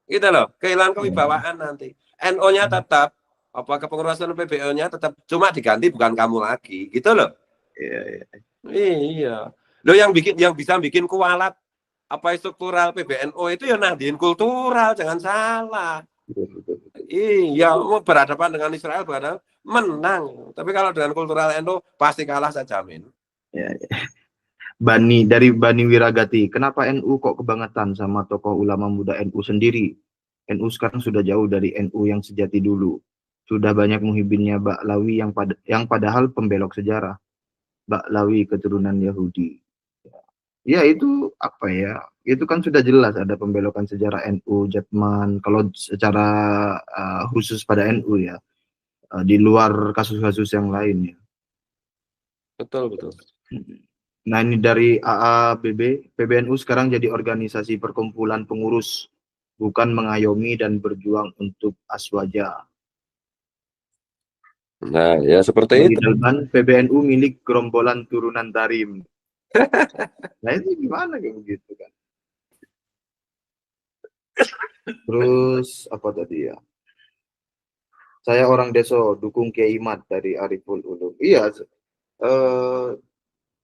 B: Gitu loh, kehilangan kewibawaan nanti. NU-nya tetap, apa kepengurusan PBNU-nya tetap, cuma diganti bukan kamu lagi, gitu loh.
A: ya, ya.
B: Iya. Loh yang bisa bikin kualat apa struktural PBNU itu ya Nahdien Kultural, jangan salah. Iya, mau berhadapan dengan Israel menang. Tapi kalau dengan kultural NU pasti kalah saya jamin.
A: Ya, ya. Dari Bani Wiragati, kenapa NU kok kebangetan sama tokoh ulama muda NU sendiri? NU sekarang sudah jauh dari NU yang sejati dulu. Sudah banyak muhibinnya Baklawi yang padahal pembelok sejarah. Baklawi keturunan Yahudi. Ya itu apa ya? Itu kan sudah jelas ada pembelokan sejarah NU, Jatman. Kalau secara khusus pada NU ya, di luar kasus-kasus yang lain ya.
B: Betul, betul.
A: Nah, ini dari AABB, PBNU sekarang jadi organisasi perkumpulan pengurus bukan mengayomi dan berjuang untuk aswaja.
B: Nah, ya seperti
A: Dari
B: itu.
A: Dalban, PBNU milik gerombolan turunan Tarim. Nah itu gimana kayak begitu kan? Terus apa tadi ya? Saya orang Deso, dukung Kiai Mat dari Ariful Ulum. Iya,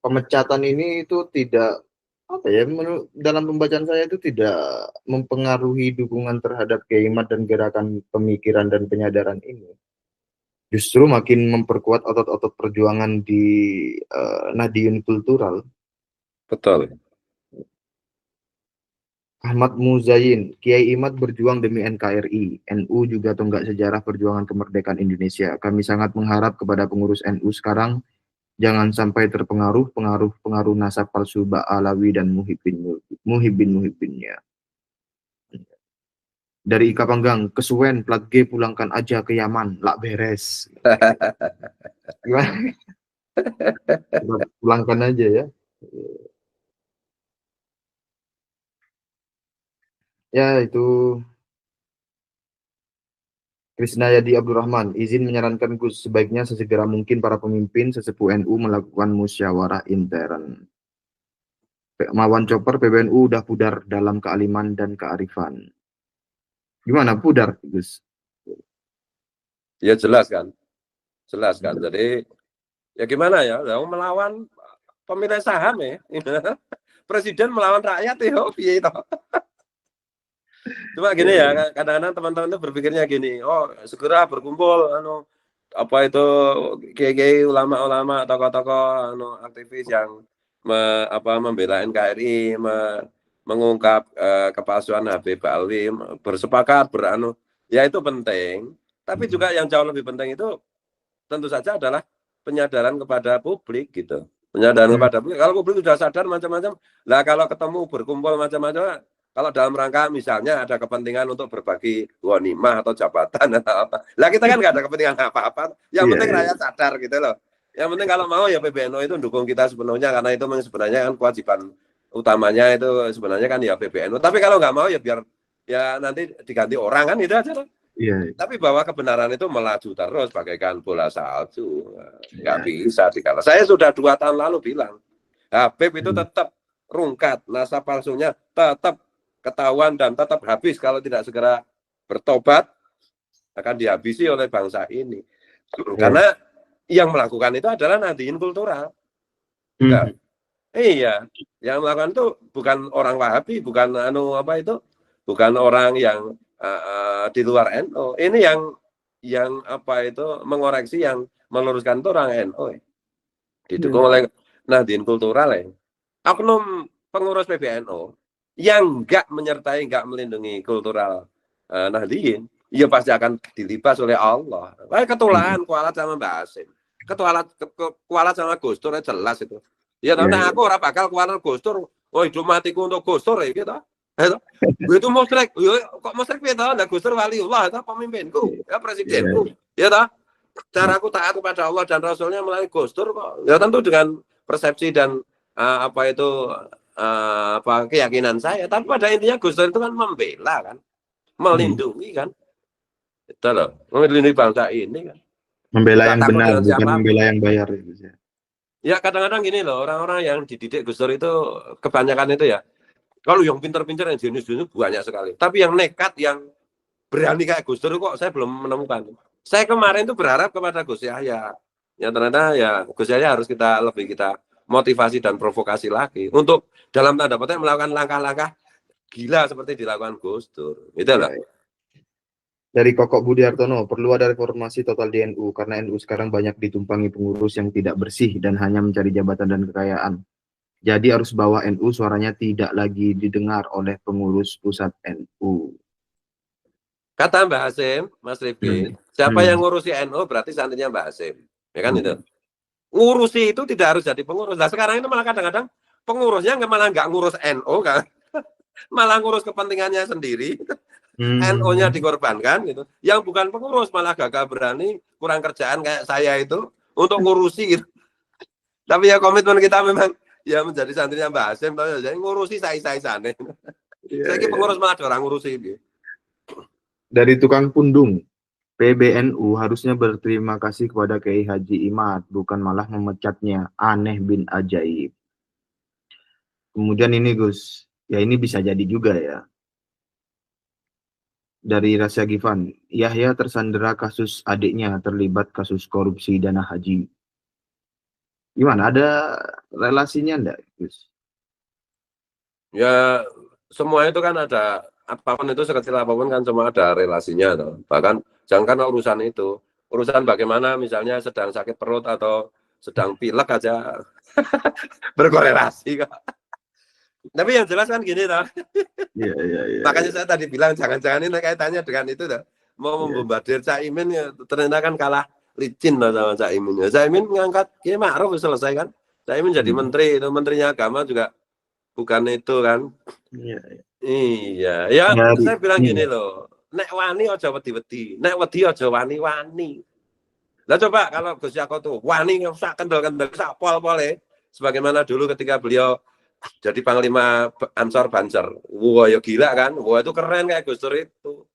A: pemecatan ini itu tidak apa ya, dalam pembacaan saya itu tidak mempengaruhi dukungan terhadap Kiai Mat dan gerakan pemikiran dan penyadaran ini. Justru makin memperkuat otot-otot perjuangan di Nahdien Kultural.
B: Betul.
A: Ahmad Muzayin, Kiai Imad berjuang demi NKRI, NU juga tonggak sejarah perjuangan kemerdekaan Indonesia. Kami sangat mengharap kepada pengurus NU sekarang jangan sampai terpengaruh pengaruh nasab palsu Ba'alawi dan Muhibbinnya. Dari Ika Panggang, kesuwen plat G pulangkan aja ke Yaman, lak beres. Gimana? Pulangkan aja ya. Ya itu Krisnayadi Abdurrahman, izin menyarankan Gus sebaiknya sesegera mungkin para pemimpin sesepuh NU melakukan musyawarah intern. Mawan Chopper PBNU udah pudar dalam kealiman dan kearifan. Gimana pudar, Gus?
B: Ya jelas kan. Jadi ya gimana ya, melawan pemilik saham ya. Presiden melawan rakyat ya, piye toh. Cuma gini ya, kadang-kadang teman-teman itu berpikirnya gini, oh segera berkumpul apa itu kiai ulama-ulama, tokoh-tokoh aktivis yang membela NKRI, mengungkap kepalsuan Habib Alwi, bersepakat ya itu penting. Tapi juga yang jauh lebih penting itu tentu saja adalah penyadaran kepada publik gitu. Penyadaran kepada publik. Kalau publik sudah sadar macam-macam, lah kalau ketemu berkumpul macam-macam, kalau dalam rangka misalnya ada kepentingan untuk berbagi ghanimah atau jabatan atau apa. Lah kita kan nggak ada kepentingan apa-apa. Yang penting rakyat sadar gitu loh. Yang penting kalau mau ya PBNU itu dukung kita sepenuhnya karena itu sebenarnya kan kewajiban utamanya itu sebenarnya kan ya PBNU. Tapi kalau nggak mau ya biar ya nanti diganti orang kan itu aja loh. Tapi bahwa kebenaran itu melaju terus bagaikan bola salju, nggak bisa dikalah. Saya sudah 2 tahun lalu bilang, Habib itu tetap rungkat, nasab palsunya tetap ketahuan dan tetap habis kalau tidak segera bertobat akan dihabisi oleh bangsa ini. Karena yang melakukan itu adalah Nahdien Kultural. Iya, yang melakukan itu bukan orang Wahabi, bukan bukan orang yang di luar NU. Ini yang mengoreksi, yang meluruskan itu orang NU. Didukung oleh Nahdien Kultural ya. Oknum pengurus PBNU yang enggak menyertai, enggak melindungi kultural Nahdien, ya pasti akan dilibas oleh Allah. Ketulaan kualat sama Mbak Hasim. Kualat sama Gus Dur jelas itu. Ya tentang aku ora bakal kualat Gus Dur. Oh hidup matiku untuk Gus Dur ya gitu. Itu musyrik. Kok musyrik piye to? Nah Gus Dur waliullah itu pemimpinku, ya presidenku. Ya toh? Caraku taat kepada Allah dan Rasulnya melalui Gus Dur kok. Ya tentu dengan persepsi dan keyakinan saya. Tapi pada intinya Gus Dur itu kan membela kan, melindungi kan. Itu loh, melindungi bangsa ini kan.
A: Membela yang benar, bukan membela yang bayar.
B: Ya kadang-kadang gini loh, orang-orang yang dididik Gus Dur itu kebanyakan itu ya. Kalau yang pintar-pintar yang jenius-jenius banyak sekali. Tapi yang nekat, yang berani kayak Gus Dur kok saya belum menemukan. Saya kemarin tuh berharap kepada Gus Yahya. Ya ternyata ya Gus Yahya harus kita motivasi dan provokasi lagi untuk dalam tanda petik melakukan langkah-langkah gila seperti dilakukan Gus Dur. Itu loh.
A: Dari Kokok Budiartono, perlu ada reformasi total di NU karena NU sekarang banyak ditumpangi pengurus yang tidak bersih dan hanya mencari jabatan dan kekayaan. Jadi arus bawah NU suaranya tidak lagi didengar oleh pengurus pusat NU.
B: Kata Mbak Hasim, Mas Rifki, siapa yang ngurusi NU berarti santrinya Mbak Hasim. Ya kan itu. Ngurusi itu tidak harus jadi pengurus. Nah sekarang itu malah kadang-kadang pengurusnya malah nggak ngurus NU kan. Malah ngurus kepentingannya sendiri. NU-nya dikorbankan gitu. Yang bukan pengurus malah gagal berani, kurang kerjaan kayak saya itu untuk ngurusi gitu. Tapi ya komitmen kita memang ya menjadi santrinya Mbak Hasim, jadi ngurusi saya sana. Saya pengurus malah ada orang ngurusi gitu.
A: Dari tukang pundung, PBNU harusnya berterima kasih kepada Kiai Haji Imad, bukan malah memecatnya. Aneh bin ajaib. Kemudian ini Gus, ya ini bisa jadi juga ya. Dari Rasya Gifan, Yahya tersandera kasus adiknya terlibat kasus korupsi dana haji. Gimana? Ada relasinya enggak, Gus?
B: Ya semua itu kan ada, apapun itu sekecil apapun kan semua ada relasinya toh. Bahkan jangan urusan itu, urusan bagaimana misalnya sedang sakit perut atau sedang pilek aja berkorelasi kok. Tapi yang jelas kan gini toh.
A: Iya, iya, iya.
B: Makanya
A: Iya.
B: saya tadi bilang jangan-jangan ini kaitannya dengan itu toh. Mau
A: Iya.
B: membombardir Caimin ya ternyata kan kalah licin loh sama Caimin. Ya, Caimin ngangkat Kiai Ma'ruf selesai kan. Caimin jadi
A: Hmm.
B: menteri, itu menterinya agama juga bukan itu kan.
A: Iya, iya.
B: Iya, ya
A: Dari,
B: saya bilang
A: iya.
B: gini loh, nek wani aja wedi-wedi, nek wedi aja wani-wani. Lah coba kalau Gus Yako tuh wani sak kendel-kendel sak pol-pole, sebagaimana dulu ketika beliau jadi Panglima Ansor Banser. Wah, ya gila kan? Wah, itu keren kayak Gus Dur itu.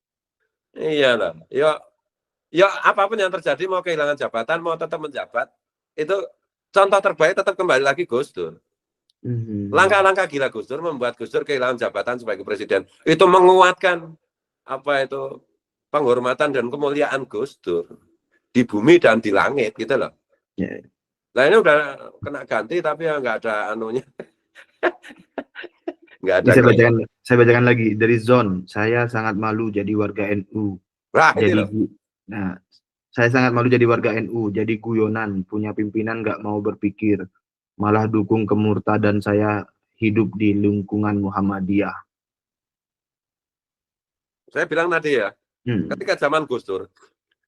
B: Iya lah. Ya apapun yang terjadi mau kehilangan jabatan, mau tetap menjabat, itu contoh terbaik tetap kembali lagi Gus Dur. Langkah-langkah gila Gus Dur membuat Gus Dur kehilangan jabatan sebagai presiden. Itu menguatkan apa itu penghormatan dan kemuliaan Gus Dur di bumi dan di langit gitu loh.
A: Ya.
B: Nah ini udah kena ganti tapi ya nggak ada anunya, nggak ada.
A: Saya bacakan lagi dari Zon. Saya sangat malu jadi warga NU.
B: Wah ini
A: Jadi,
B: loh.
A: nah, saya sangat malu jadi warga NU. Jadi guyonan, punya pimpinan nggak mau berpikir, malah dukung kemurtadan. Saya hidup di lingkungan Muhammadiyah.
B: Saya bilang tadi ya,
A: Hmm.
B: ketika zaman Gus Dur,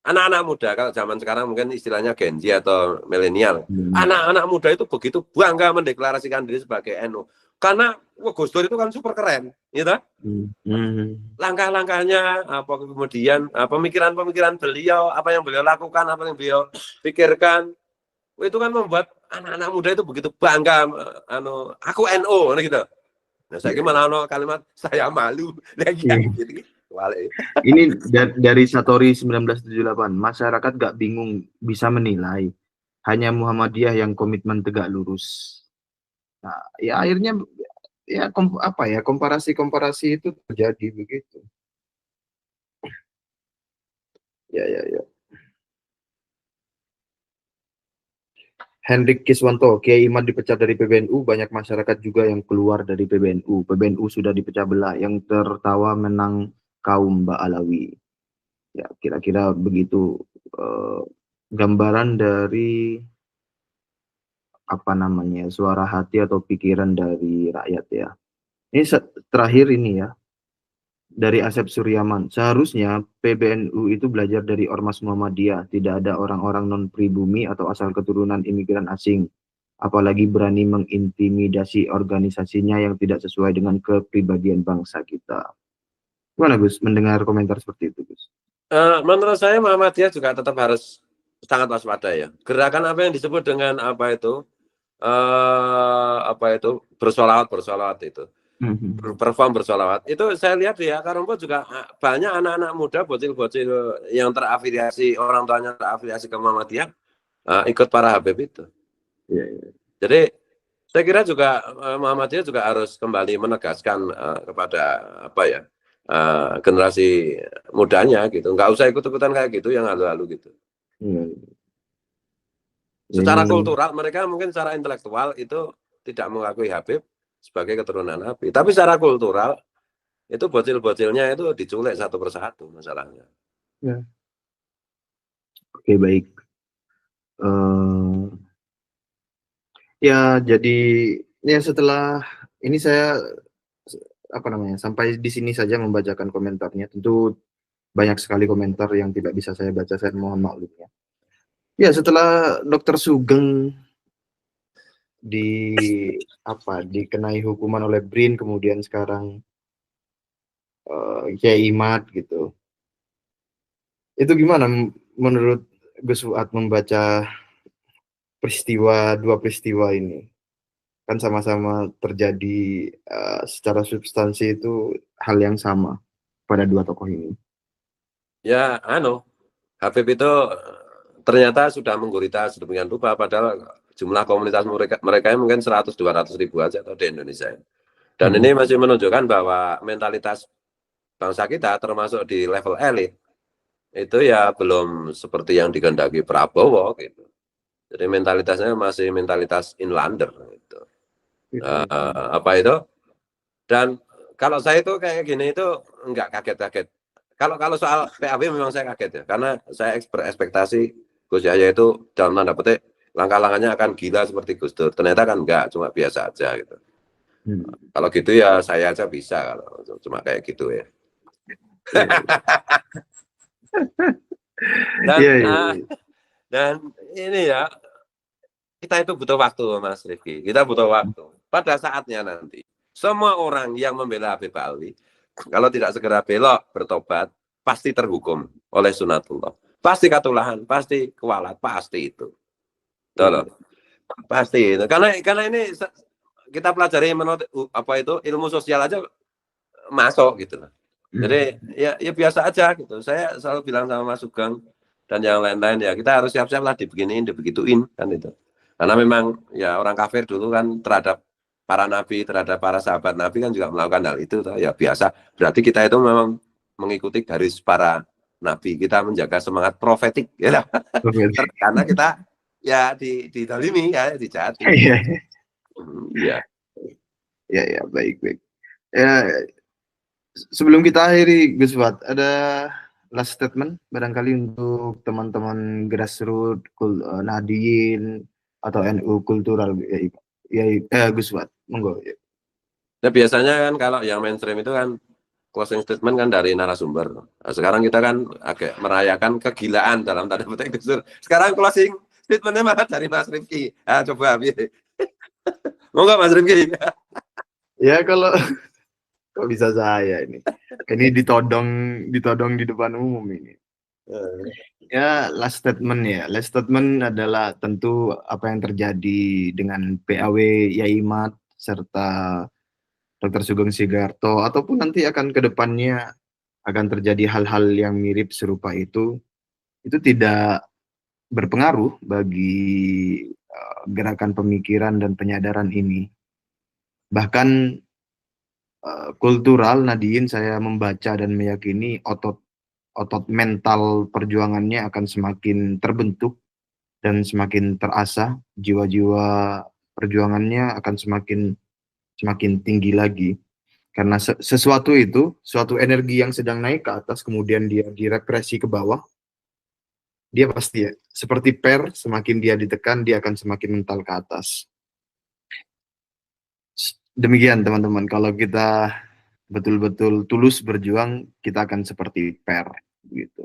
B: anak-anak muda, kalau zaman sekarang mungkin istilahnya Gen Z atau milenial, anak-anak muda itu begitu bangga mendeklarasikan diri sebagai NU. Karena Gus Dur itu kan super keren, gitu. Langkah-langkahnya, apa kemudian pemikiran-pemikiran beliau, apa yang beliau lakukan, apa yang beliau pikirkan, itu kan membuat anak-anak muda itu begitu bangga, aku NU, gitu. Nah, saya gimana kalimat saya malu, lagi gitu.
A: Ini dari Satori 1978. Masyarakat gak bingung bisa menilai. Hanya Muhammadiyah yang komitmen tegak lurus. Nah, ya akhirnya ya komparasi-komparasi itu terjadi begitu. Ya, ya, ya. Hendrik Kiswanto, Kiai Imad dipecat dari PBNU, banyak masyarakat juga yang keluar dari PBNU. PBNU sudah dipecah belah, yang tertawa menang kaum Mbak Alawi. Ya, kira-kira begitu gambaran dari apa namanya suara hati atau pikiran dari rakyat ya. Ini terakhir ini ya dari Asep Suryaman. Seharusnya PBNU itu belajar dari Ormas Muhammadiyah. Tidak ada orang-orang non pribumi atau asal keturunan imigran asing. Apalagi berani mengintimidasi organisasinya yang tidak sesuai dengan kepribadian bangsa kita. Gimana Gus mendengar komentar seperti itu Gus?
B: Menurut saya Muhammadiyah juga tetap harus sangat waspada ya. Gerakan apa yang disebut dengan apa itu bersolawat itu, perform bersolawat itu saya lihat di akar rumput juga banyak anak-anak muda bocil-bocil yang terafiliasi, orang tuanya terafiliasi ke Muhammadiyah ikut para Habib itu.
A: Ya, ya.
B: Jadi saya kira juga Muhammadiyah juga harus kembali menegaskan kepada apa ya generasi mudanya gitu, nggak usah ikut-ikutan kayak gitu yang halu-halu gitu.
A: Ya.
B: Secara
A: Ini
B: kultural mereka mungkin secara intelektual itu tidak mengakui Habib sebagai keturunan Nabi, tapi secara kultural itu bocil-bocilnya itu diculik satu persatu masalahnya.
A: ya. Oke, baik. Ya, jadi ya setelah ini saya apa namanya sampai di sini saja membacakan komentarnya. Tentu banyak sekali komentar yang tidak bisa saya baca, saya mohon maklum ya. Ya, setelah Dr. Sugeng dikenai hukuman oleh BRIN, kemudian sekarang Kiai Imad gitu. Itu gimana menurut Gus Fuad membaca dua peristiwa ini? Kan sama-sama terjadi secara substansi itu hal yang sama pada dua tokoh ini.
B: Ya, Habib itu ternyata sudah menggurita sedemikian rupa, padahal jumlah komunitas mereka mungkin 100-200 ribu aja atau di Indonesia. Dan ini masih menunjukkan bahwa mentalitas bangsa kita termasuk di level elit itu ya belum seperti yang dikehendaki Prabowo gitu. Jadi mentalitasnya masih mentalitas inlander gitu. Apa itu? Dan kalau saya itu kayak gini itu enggak kaget-kaget. Kalau soal PAW memang saya kaget ya, karena saya berekspektasi Gus Yahya itu dalam tanda petik langkah-langkahnya akan gila seperti Gus Dur. Ternyata kan enggak, cuma biasa aja gitu. Kalau gitu ya saya aja bisa kalau cuma kayak gitu ya. Dan ini ya, kita itu butuh waktu Mas Rifki. Kita butuh waktu. Pada saatnya nanti semua orang yang membela Habib Alwi kalau tidak segera belok bertobat pasti terhukum oleh sunatullah. Pasti katulahan, pasti kualat, pasti itu. Tolong. Pasti itu. Karena ini kita pelajari menurut apa itu ilmu sosial aja masuk gitu loh. Jadi ya biasa aja gitu. Saya selalu bilang sama Mas Sugeng dan yang lain-lain ya, kita harus siap-siap lah dibeginiin, dibegituin kan itu. Karena memang ya orang kafir dulu kan terhadap para nabi, terhadap para sahabat nabi kan juga melakukan hal itu ya biasa. Berarti kita itu memang mengikuti garis para nabi, kita menjaga semangat profetik ya. Karena kita ya didolimi ya, dijati. Iya.
A: Ya, baik. Ya, sebelum kita akhiri, Gus Wat, ada last statement barangkali untuk teman-teman grassroots, Nadiyin atau NU kultural, Gus Wat, monggo.
B: Nah, biasanya kan kalau yang mainstream itu kan closing statement kan dari narasumber. Nah, sekarang kita kan agak merayakan kegilaan dalam tanda petik Gus Dur. Sekarang closing statementnya malah dari Mas Rifki. Coba monggo Mas Rifki.
A: Ya kalau kok bisa saya ini ditodong di depan umum ini. Ya, last statement adalah tentu apa yang terjadi dengan PAW Yai Mat serta Dr. Sugeng Sigarto ataupun nanti akan ke depannya akan terjadi hal-hal yang mirip serupa itu tidak berpengaruh bagi gerakan pemikiran dan penyadaran ini. Bahkan kultural, Nadiyin, saya membaca dan meyakini otot mental perjuangannya akan semakin terbentuk dan semakin terasah, jiwa-jiwa perjuangannya akan semakin tinggi lagi. Karena sesuatu energi yang sedang naik ke atas, kemudian dia direpresi ke bawah, dia pasti seperti semakin dia ditekan, dia akan semakin mental ke atas. Demikian teman-teman, kalau kita betul-betul tulus berjuang, kita akan seperti gitu.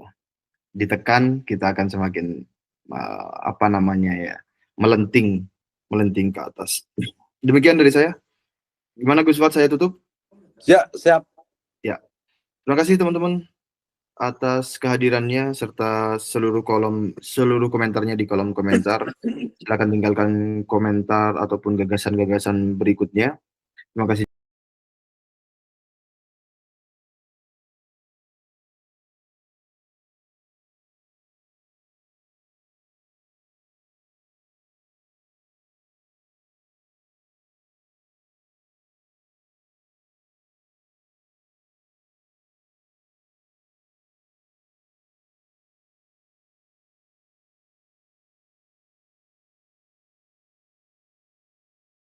A: Ditekan, kita akan semakin melenting ke atas. Demikian dari saya. Gimana Gus Wat, saya tutup?
B: Ya, siap.
A: Ya. Terima kasih teman-teman atas kehadirannya serta seluruh komentarnya di kolom komentar. Silakan tinggalkan komentar ataupun gagasan-gagasan berikutnya. Terima kasih